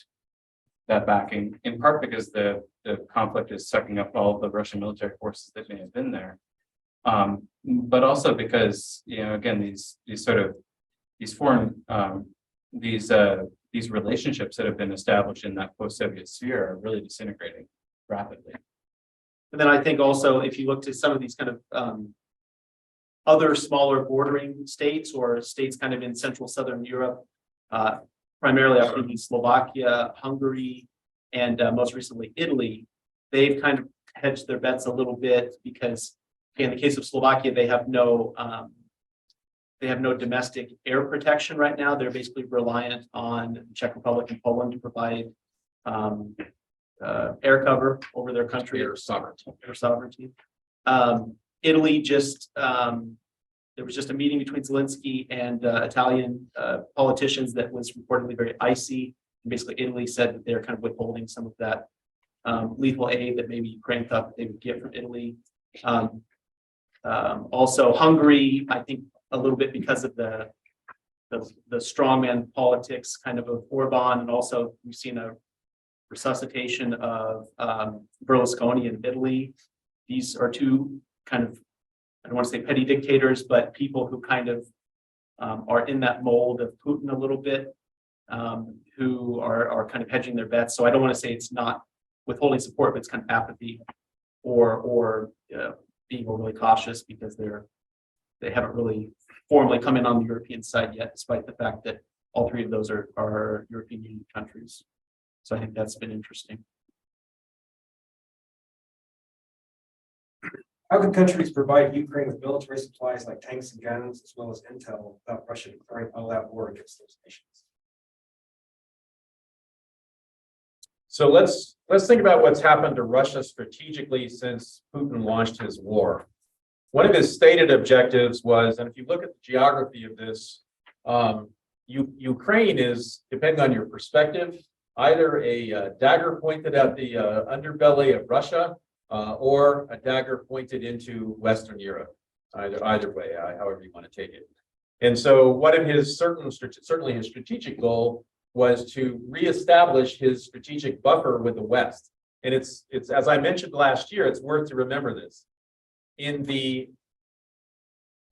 that backing, in part because the conflict is sucking up all of the Russian military forces that may have been there. But also because, you know, again, these foreign these relationships that have been established in that post-Soviet sphere are really disintegrating rapidly. And then I think also, if you look to some of these kind of other smaller bordering states or states kind of in Central Southern Europe, primarily I'm thinking Slovakia, Hungary, and most recently Italy, they've kind of hedged their bets a little bit because, in the case of Slovakia, they have no domestic air protection right now. They're basically reliant on the Czech Republic and Poland to provide air cover over their country. Air sovereignty. Italy just there was just a meeting between Zelensky and Italian politicians that was reportedly very icy. And basically, Italy said that they're kind of withholding some of that lethal aid that maybe Ukraine thought that they would get from Italy. Also, Hungary, I think a little bit because of the strongman politics kind of Orban, and also we've seen a resuscitation of Berlusconi in Italy. These are two kind of, I don't want to say petty dictators, but people who kind of are in that mold of Putin a little bit, who are kind of hedging their bets. So I don't want to say it's not withholding support, but it's kind of apathy or being overly cautious because they haven't really formally come in on the European side yet, despite the fact that all three of those are European Union countries. So I think that's been interesting. How can countries provide Ukraine with military supplies like tanks and guns, as well as intel, without Russia declaring all-out war against those nations? So let's think about what's happened to Russia strategically since Putin launched his war. One of his stated objectives was, and if you look at the geography of this, Ukraine is, depending on your perspective, either a dagger pointed at the underbelly of Russia or a dagger pointed into Western Europe. Either way, however you want to take it. And so one of his certainly his strategic goal was to reestablish his strategic buffer with the West. And it's as I mentioned last year, it's worth to remember this. In the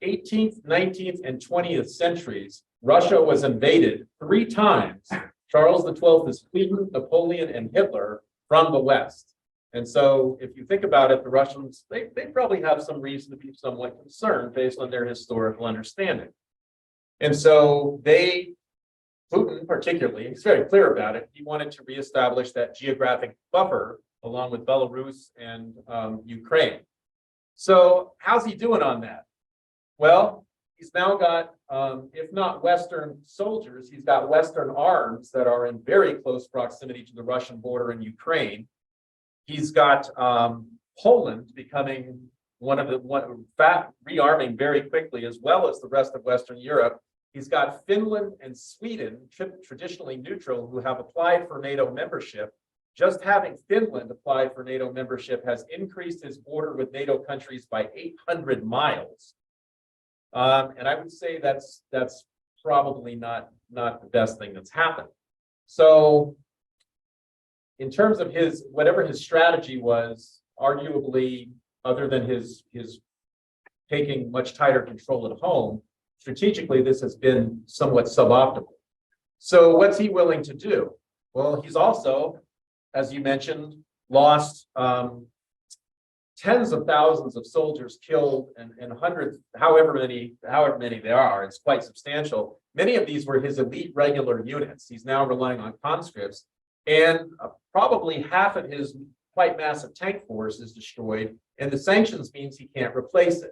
18th, 19th, and 20th centuries, Russia was invaded 3 times. Charles XII is Sweden, Napoleon, and Hitler from the West. And so if you think about it, the Russians, they probably have some reason to be somewhat concerned based on their historical understanding. And so Putin particularly, he's very clear about it. He wanted to reestablish that geographic buffer along with Belarus and Ukraine. So how's he doing on that? Well, he's now got, if not Western soldiers, he's got Western arms that are in very close proximity to the Russian border in Ukraine. He's got Poland becoming rearming very quickly, as well as the rest of Western Europe. He's got Finland and Sweden, traditionally neutral, who have applied for NATO membership. Just having Finland apply for NATO membership has increased his border with NATO countries by 800 miles. And I would say that's probably not the best thing that's happened. So in terms of whatever his strategy was, arguably, other than his taking much tighter control at home, strategically, this has been somewhat suboptimal. So what's he willing to do? Well, he's also, as you mentioned, lost tens of thousands of soldiers killed and hundreds, however many there are. It's quite substantial. Many of these were his elite regular units. He's now relying on conscripts, and probably half of his quite massive tank force is destroyed, and the sanctions means he can't replace it.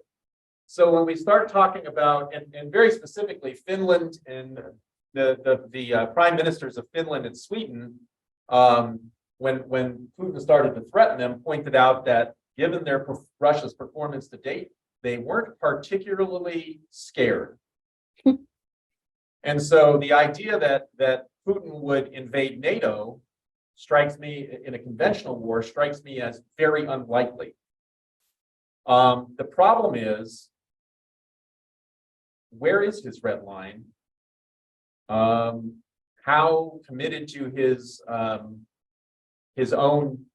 So when we start talking about, and very specifically, Finland and the prime ministers of Finland and Sweden, when Putin started to threaten them, pointed out that given Russia's performance to date, they weren't particularly scared. And so the idea that Putin would invade NATO strikes me, in a conventional war, strikes me as very unlikely. The problem is, where is his red line? How committed to his own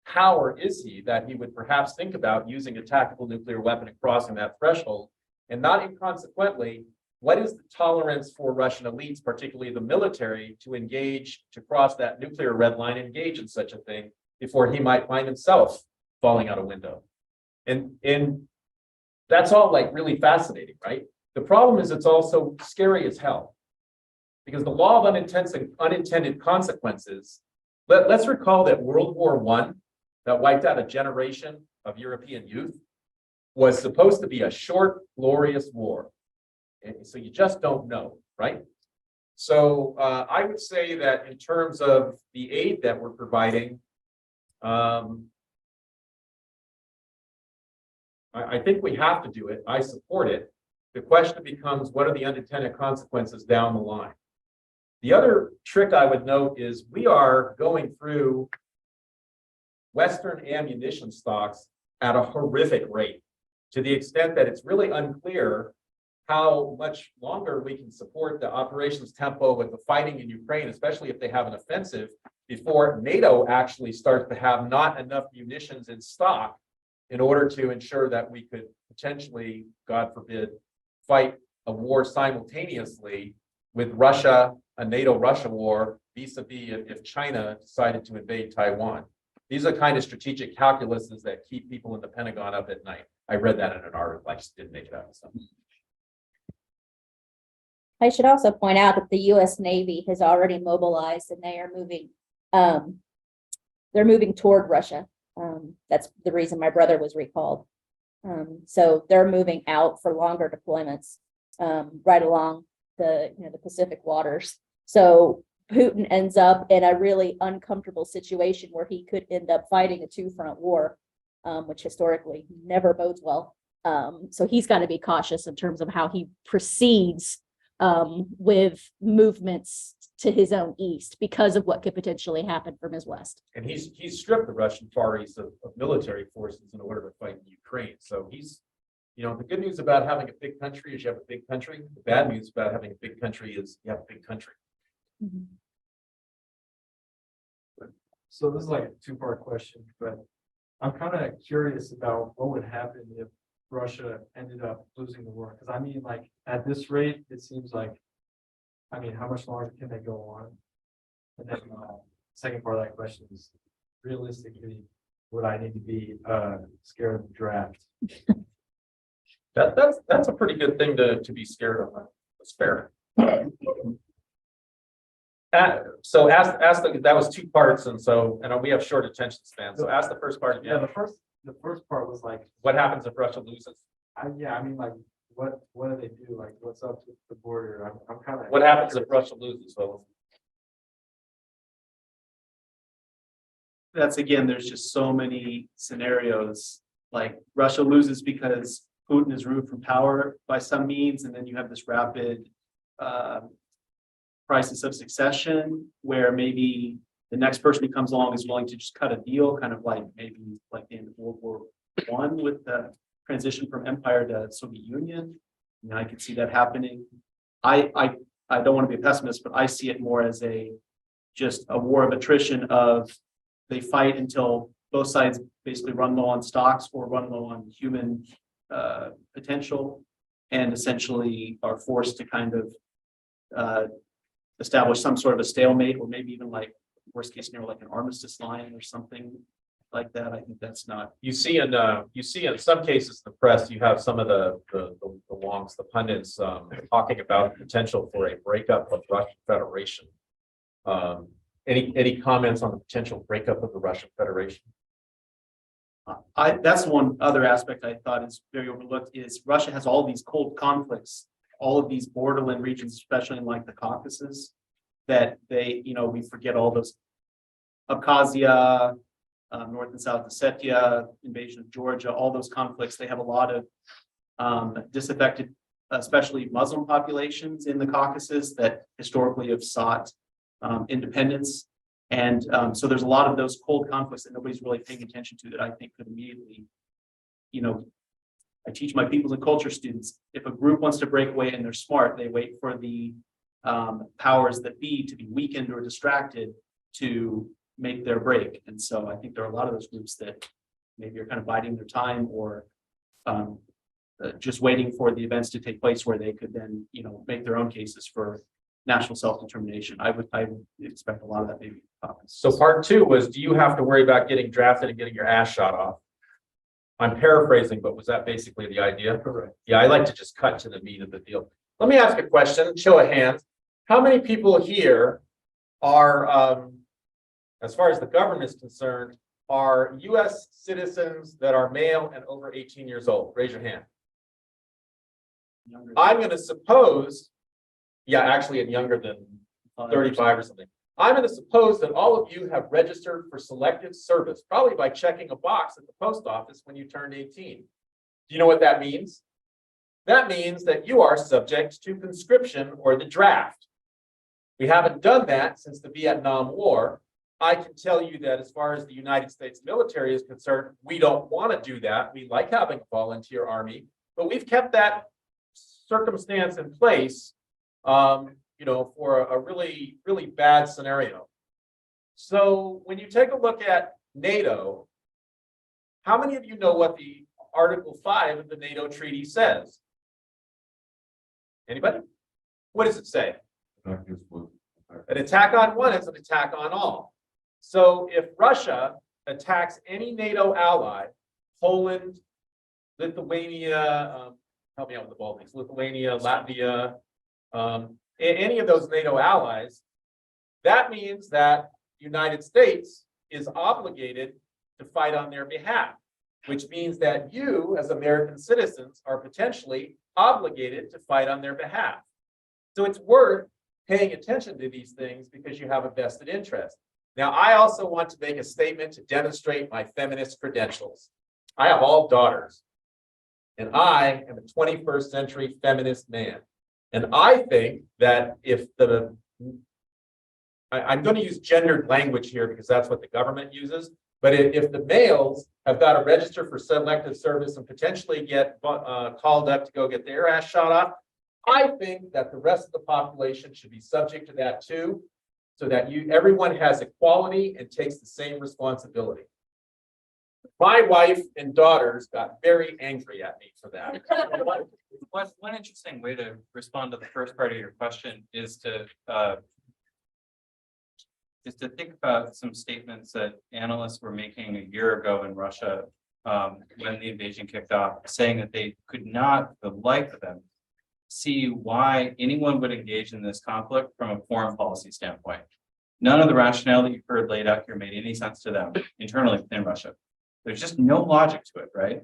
power is he that he would perhaps think about using a tactical nuclear weapon and crossing that threshold? And not inconsequently, what is the tolerance for Russian elites, particularly the military, to engage, to cross that nuclear red line, engage in such a thing before he might find himself falling out a window? And that's all like really fascinating, right? The problem is it's also scary as hell, because the law of unintended consequences, let's recall that World War I, that wiped out a generation of European youth, was supposed to be a short, glorious war. And so you just don't know, right? So I would say that in terms of the aid that we're providing, I think we have to do it. I support it. The question becomes, what are the unintended consequences down the line? The other trick I would note is we are going through Western ammunition stocks at a horrific rate, to the extent that it's really unclear how much longer we can support the operations tempo with the fighting in Ukraine, especially if they have an offensive, before NATO actually starts to have not enough munitions in stock in order to ensure that we could potentially, God forbid, fight a war simultaneously with Russia, a NATO-Russia war, vis-a-vis if China decided to invade Taiwan. These are kind of strategic calculuses that keep people in the Pentagon up at night. I read that in an article. I just didn't make it up. So. I should also point out that the U.S. Navy has already mobilized and they are moving. They're moving toward Russia. That's the reason my brother was recalled. So they're moving out for longer deployments, right along the, the Pacific waters. So Putin ends up in a really uncomfortable situation where he could end up fighting a two-front war, which historically never bodes well. So he's got to be cautious in terms of how he proceeds with movements to his own east because of what could potentially happen from his west. And he's stripped the Russian Far East of military forces in order to fight Ukraine. So he's, the good news about having a big country is you have a big country. The bad news about having a big country is you have a big country. So this is like a two-part question, but I'm kind of curious about what would happen if Russia ended up losing the war. Because I mean, like at this rate, it seems like, I mean, how much longer can they go on? And then second part of that question is, realistically, would I need to be scared of the draft? That's a pretty good thing to be scared of. That's fair. So ask that was two parts, and we have short attention spans. So ask the first part again. Yeah, the first part was like, What happens if Russia loses? I mean, like, what do they do? Like, what's up with the border? I'm kind of. What happens if Russia loses? Well, That's again, there's just so many scenarios, like Russia loses because Putin is removed from power by some means, and then you have this rapid crisis of succession where maybe the next person who comes along is willing to just cut a deal, kind of like maybe like the end of World War I with the transition from empire to Soviet Union. I could see that happening. I don't want to be a pessimist, but I see it more as just a war of attrition of they fight until both sides basically run low on stocks or run low on human potential, and essentially are forced to kind of establish some sort of a stalemate, or maybe even like worst case scenario, like an armistice line or something like that. I think that's not. you see in some cases in the press, you have some of the wonks, the pundits talking about the potential for a breakup of Russian Federation. Any comments on the potential breakup of the Russian Federation? That's one other aspect I thought is very overlooked is Russia has all these cold conflicts, all of these borderland regions, especially in like the Caucasus, that we forget all those Abkhazia, North and South Ossetia, invasion of Georgia, all those conflicts. They have a lot of disaffected, especially Muslim populations in the Caucasus that historically have sought independence. And so there's a lot of those cold conflicts that nobody's really paying attention to that I think could immediately, I teach my peoples and culture students, if a group wants to break away and they're smart, they wait for the powers that be to be weakened or distracted to make their break. And so I think there are a lot of those groups that maybe are kind of biding their time or just waiting for the events to take place where they could then, make their own cases for national self-determination. I would expect a lot of that maybe. So part two was, do you have to worry about getting drafted and getting your ass shot off? I'm paraphrasing, but was that basically the idea? Correct. Yeah, I like to just cut to the meat of the deal. Let me ask a question, show of hands. How many people here are, as far as the government is concerned, are US citizens that are male and over 18 years old? Raise your hand. I'm going to suppose, yeah, actually, and younger than 35 or something. I'm going to suppose that all of you have registered for selective service, probably by checking a box at the post office when you turned 18. Do you know what that means? That means that you are subject to conscription or the draft. We haven't done that since the Vietnam War. I can tell you that as far as the United States military is concerned, we don't want to do that. We like having a volunteer army, but we've kept that circumstance in place for a really, really bad scenario. So when you take a look at NATO, how many of you know what the Article 5 of the NATO treaty says? Anybody? What does it say? An attack on one is an attack on all. So if Russia attacks any NATO ally, Poland, Lithuania, help me out with the Baltics, Lithuania, Latvia, any of those NATO allies, that means that the United States is obligated to fight on their behalf. which means that you, as American citizens, are potentially obligated to fight on their behalf. So it's worth paying attention to these things because you have a vested interest. Now, I also want to make a statement to demonstrate my feminist credentials. I have all daughters, and I am a 21st century feminist man. And I think that if I'm going to use gendered language here because that's what the government uses, but if the males have got to register for selective service and potentially get called up to go get their ass shot off, I think that the rest of the population should be subject to that too, so that everyone has equality and takes the same responsibility. My wife and daughters got very angry at me for that. One interesting way to respond to the first part of your question is to think about some statements that analysts were making a year ago in Russia when the invasion kicked off, saying that they could not, for the life of them, see why anyone would engage in this conflict from a foreign policy standpoint. None of the rationale that you've heard laid out here made any sense to them internally in Russia. There's just no logic to it, right?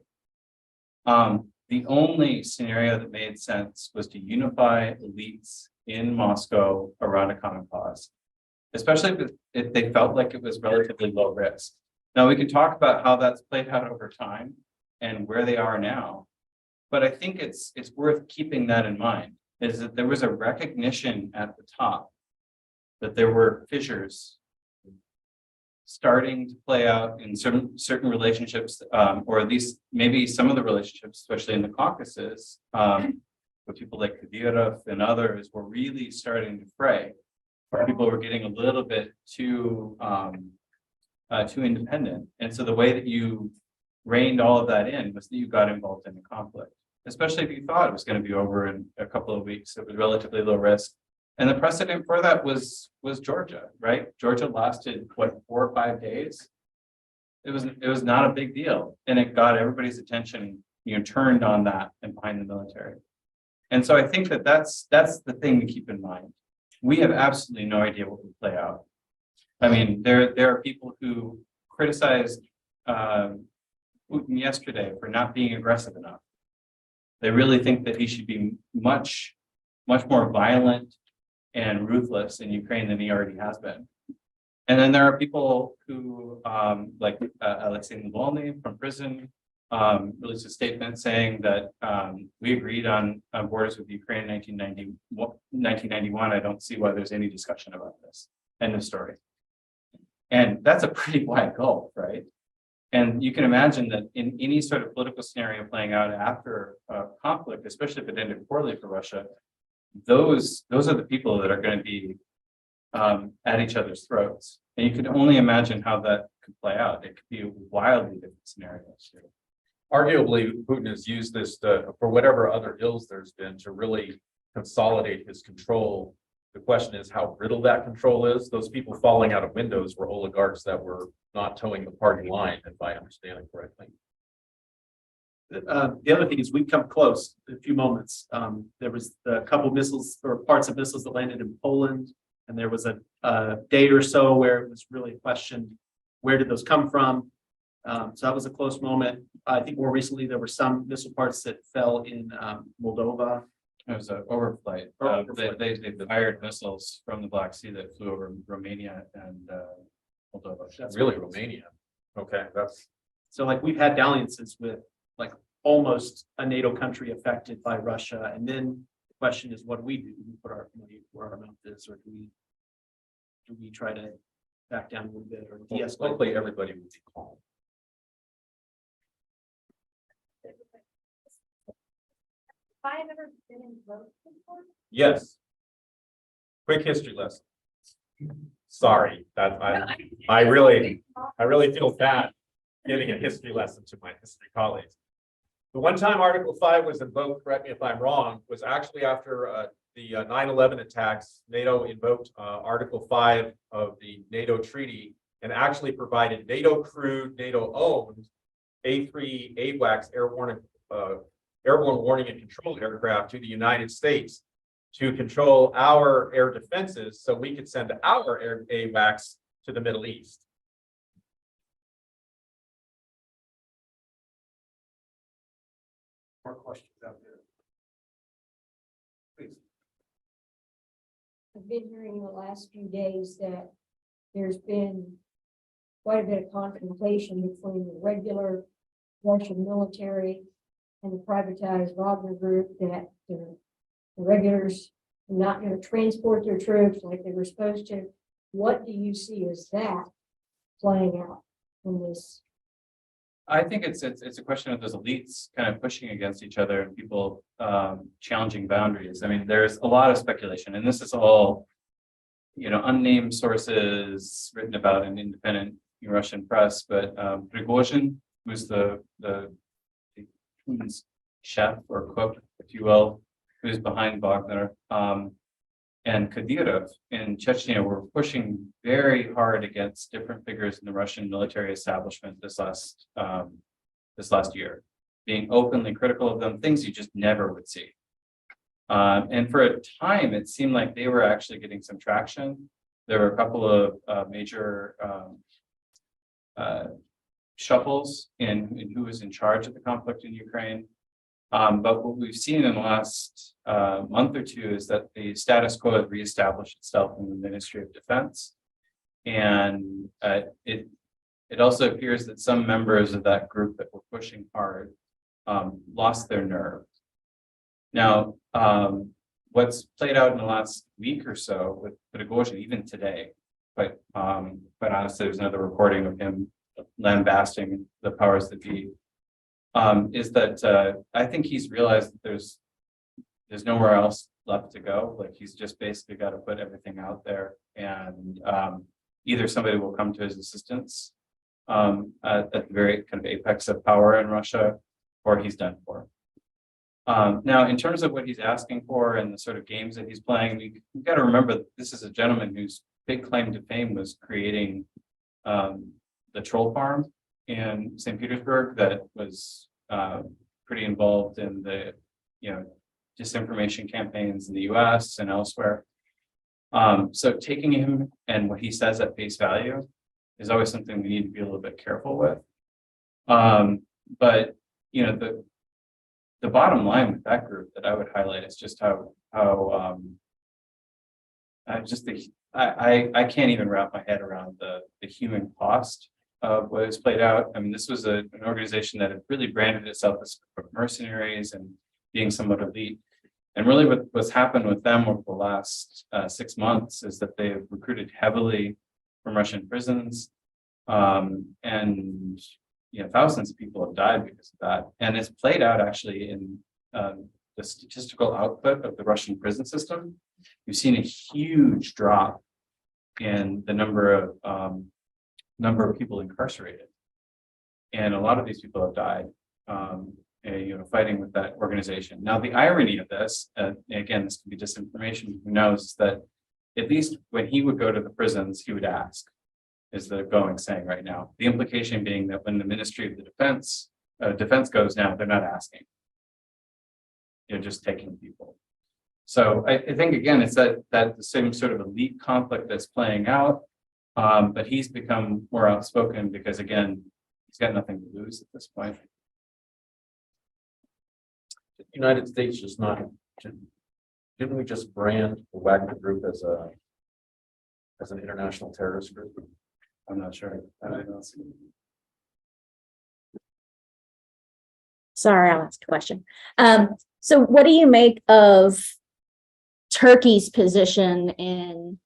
The only scenario that made sense was to unify elites in Moscow around a common cause, especially if they felt like it was relatively low risk. Now, we can talk about how that's played out over time and where they are now, but I think it's worth keeping that in mind, is that there was a recognition at the top that there were fissures starting to play out in certain relationships, or at least maybe some of the relationships, especially in the Caucasus, with people like Kadyrov and others, were really starting to fray. People were getting a little bit too independent. And so the way that you reined all of that in was that you got involved in the conflict, especially if you thought it was going to be over in a couple of weeks. It was relatively low risk. And the precedent for that was Georgia, right? Georgia lasted, what, 4 or 5 days? It was not a big deal. And it got everybody's attention, turned on that and behind the military. And so I think that that's the thing to keep in mind. We have absolutely no idea what will play out. I mean, there are people who criticized Putin yesterday for not being aggressive enough. They really think that he should be much more violent and ruthless in Ukraine than he already has been. And then there are people who, like Alexei Navalny from prison, released a statement saying that we agreed on borders with Ukraine in 1991. I don't see why there's any discussion about this. End of story. And that's a pretty wide gulf, right? And you can imagine that in any sort of political scenario playing out after conflict, especially if it ended poorly for Russia, those are the people that are going to be at each other's throats. And you can only imagine how that could play out. It could be wildly different scenarios. Arguably, Putin has used this for whatever other ills there's been to really consolidate his control. The question is how brittle that control is. Those people falling out of windows were oligarchs that were not towing the party line, if I understand it correctly. The other thing is we've come close in a few moments. There was a couple of missiles or parts of missiles that landed in Poland, and there was a day or so where it was really questioned, where did those come from? So that was a close moment. I think more recently there were some missile parts that fell in Moldova. It was an overflight. They fired missiles from the Black Sea that flew over Romania and Moldova. That's really Romania. Okay, that's So like we've had dalliances with like almost a NATO country affected by Russia. And then the question is, what do? We put our money where our mouth is, or do we try to back down a little bit or de-escalate? hopefully everybody will be calm. Have I ever been in vote before? Yes. Quick history lesson. Sorry, that I really feel bad giving a history lesson to my history colleagues. The one time Article 5 was invoked, correct me if I'm wrong, was actually after the 9/11 attacks. NATO invoked Article 5 of the NATO treaty and actually provided NATO crewed, NATO owned A3 AWACS airborne warning and control aircraft to the United States to control our air defenses so we could send our air AWACS to the Middle East. More questions out there? Please. I've been hearing the last few days that there's been quite a bit of confrontation between the regular Russian military and the privatized Wagner group, that the regulars are not going to transport their troops like they were supposed to. What do you see as that playing out in this? I think it's a question of those elites kind of pushing against each other and people challenging boundaries. I mean, there's a lot of speculation, and this is all, unnamed sources written about in independent Russian press. But Prigozhin, who's the Putin's chef or cook, if you will, who's behind Wagner, and Kadyrov in Chechnya were pushing very hard against different figures in the Russian military establishment this last year, being openly critical of them, things you just never would see. And for a time, it seemed like they were actually getting some traction. There were a couple of major shuffles in who was in charge of the conflict in Ukraine. But what we've seen in the last month or two is that the status quo has reestablished itself in the Ministry of Defense. And it also appears that some members of that group that were pushing hard lost their nerve. Now, what's played out in the last week or so with Prigozhin, even today, but honestly, there's another recording of him lambasting the powers that be, is that I think he's realized that there's nowhere else left to go. Like, he's just basically got to put everything out there, and either somebody will come to his assistance at the very kind of apex of power in Russia, or he's done for. Now, in terms of what he's asking for and the sort of games that he's playing, we've got to remember that this is a gentleman whose big claim to fame was creating the troll farm in St. Petersburg that was pretty involved in the disinformation campaigns in the US and elsewhere. So taking him and what he says at face value is always something we need to be a little bit careful with. But the bottom line with that group that I would highlight is just how I can't even wrap my head around the human cost of what has played out. I mean, this was an organization that had really branded itself as mercenaries and being somewhat elite. And really what's happened with them over the last 6 months is that they've recruited heavily from Russian prisons. And thousands of people have died because of that. And it's played out actually in the statistical output of the Russian prison system. You've seen a huge drop in the number of people incarcerated. And a lot of these people have died, fighting with that organization. Now, the irony of this, again, this could be disinformation, who knows, that at least when he would go to the prisons, he would ask, is the going saying right now. The implication being that when the Ministry of the Defense goes now, they're not asking. They're just taking people. So I think, again, it's that the same sort of elite conflict that's playing out, but he's become more outspoken because, again, he's got nothing to lose at this point. The United States just not, didn't we just brand the Wagner Group as an international terrorist group? I'm not sure. Sorry, I'll ask a question. So what do you make of Turkey's position in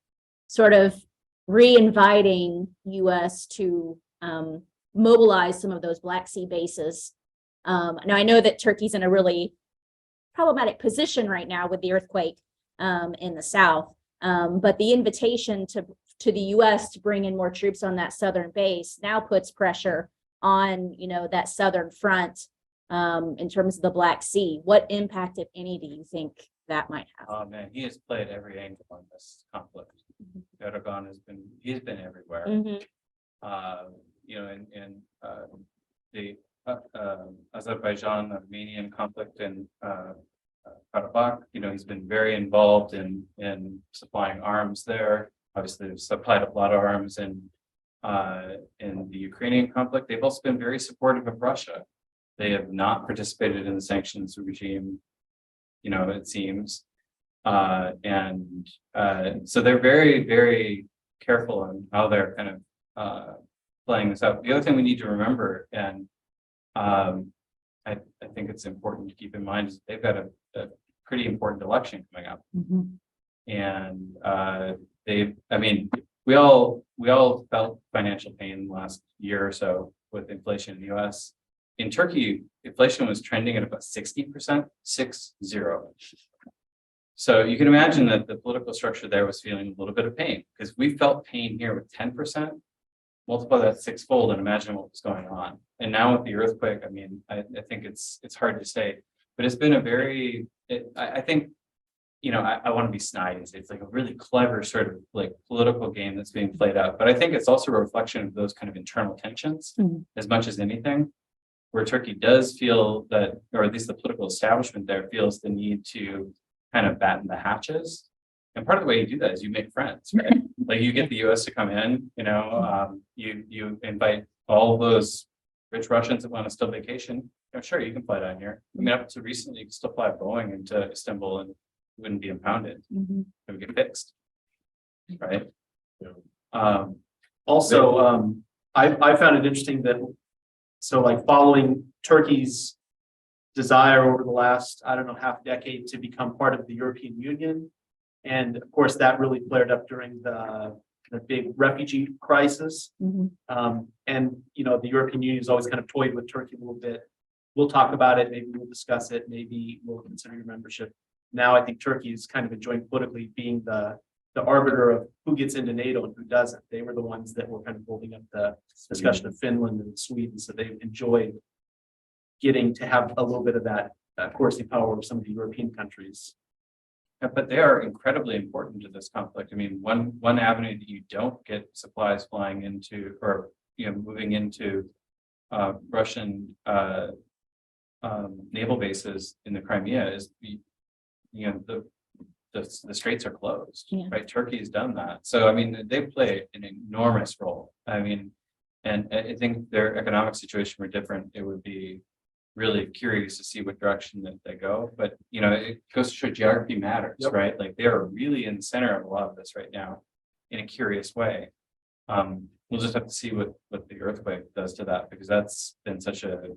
sort of re-inviting US to mobilize some of those Black Sea bases? Now, I know that Turkey's in a really problematic position right now with the earthquake in the south, but the invitation to the US to bring in more troops on that southern base now puts pressure on, that southern front in terms of the Black Sea. What impact, if any, do you think that might have? Oh man, he has played every angle on this conflict. Erdogan he's been everywhere. The Azerbaijan-Armenian conflict in Karabakh, he's been very involved in supplying arms there. Obviously, they've supplied a lot of arms in the Ukrainian conflict. They've also been very supportive of Russia. They have not participated in the sanctions regime, you know, it seems. So they're very, very careful on how they're kind of playing this out. The other thing we need to remember, and I think it's important to keep in mind, is they've got a pretty important election coming up. And we all felt financial pain last year or so with inflation in the US. In Turkey, inflation was trending at about 60%, 60. So you can imagine that the political structure there was feeling a little bit of pain, because we felt pain here with 10%, multiply that sixfold and imagine what was going on. And now with the earthquake, I mean, I think it's hard to say, but it's been a very, I think, you know, I want to be snide and say it's like a really clever sort of like political game that's being played out. But I think it's also a reflection of those kind of internal tensions as much as anything, where Turkey does feel that, or at least the political establishment there feels the need to kind of batten the hatches. And part of the way you do that is you make friends, right? Like you get the US to come in, you know, you invite all those rich Russians that want to still vacation. You know, sure, you can fly down here. I mean, up to recently, you could still fly Boeing into Istanbul and wouldn't be impounded. It would get fixed, right? Also, I found it interesting that, so like following Turkey's desire over the last, I don't know, half decade to become part of the European Union. And of course, that really flared up during the big refugee crisis. And, you know, the European Union has always kind of toyed with Turkey a little bit. We'll talk about it, maybe we'll discuss it, maybe we'll consider your membership. Now, I think Turkey is kind of enjoying politically being the arbiter of who gets into NATO and who doesn't. They were the ones that were kind of holding up the discussion of Finland and Sweden. So they've enjoyed getting to have a little bit of that coursing power over some of the European countries. Yeah, but they are incredibly important to this conflict. I mean, one avenue that you don't get supplies flying into, or you know, moving into Russian naval bases in the Crimea is the straits are closed, right? Turkey's done that. So I mean, they play an enormous role. I mean, and I think their economic situation were different. It would be really curious to see what direction that they go. But you know, it goes to show geography matters, right? Like they are really in the center of a lot of this right now in a curious way. We'll just have to see what the earthquake does to that, because that's been such a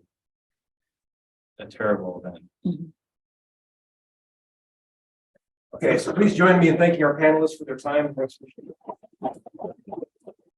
terrible event. Okay, so please join me in thanking our panelists for their time. Thanks for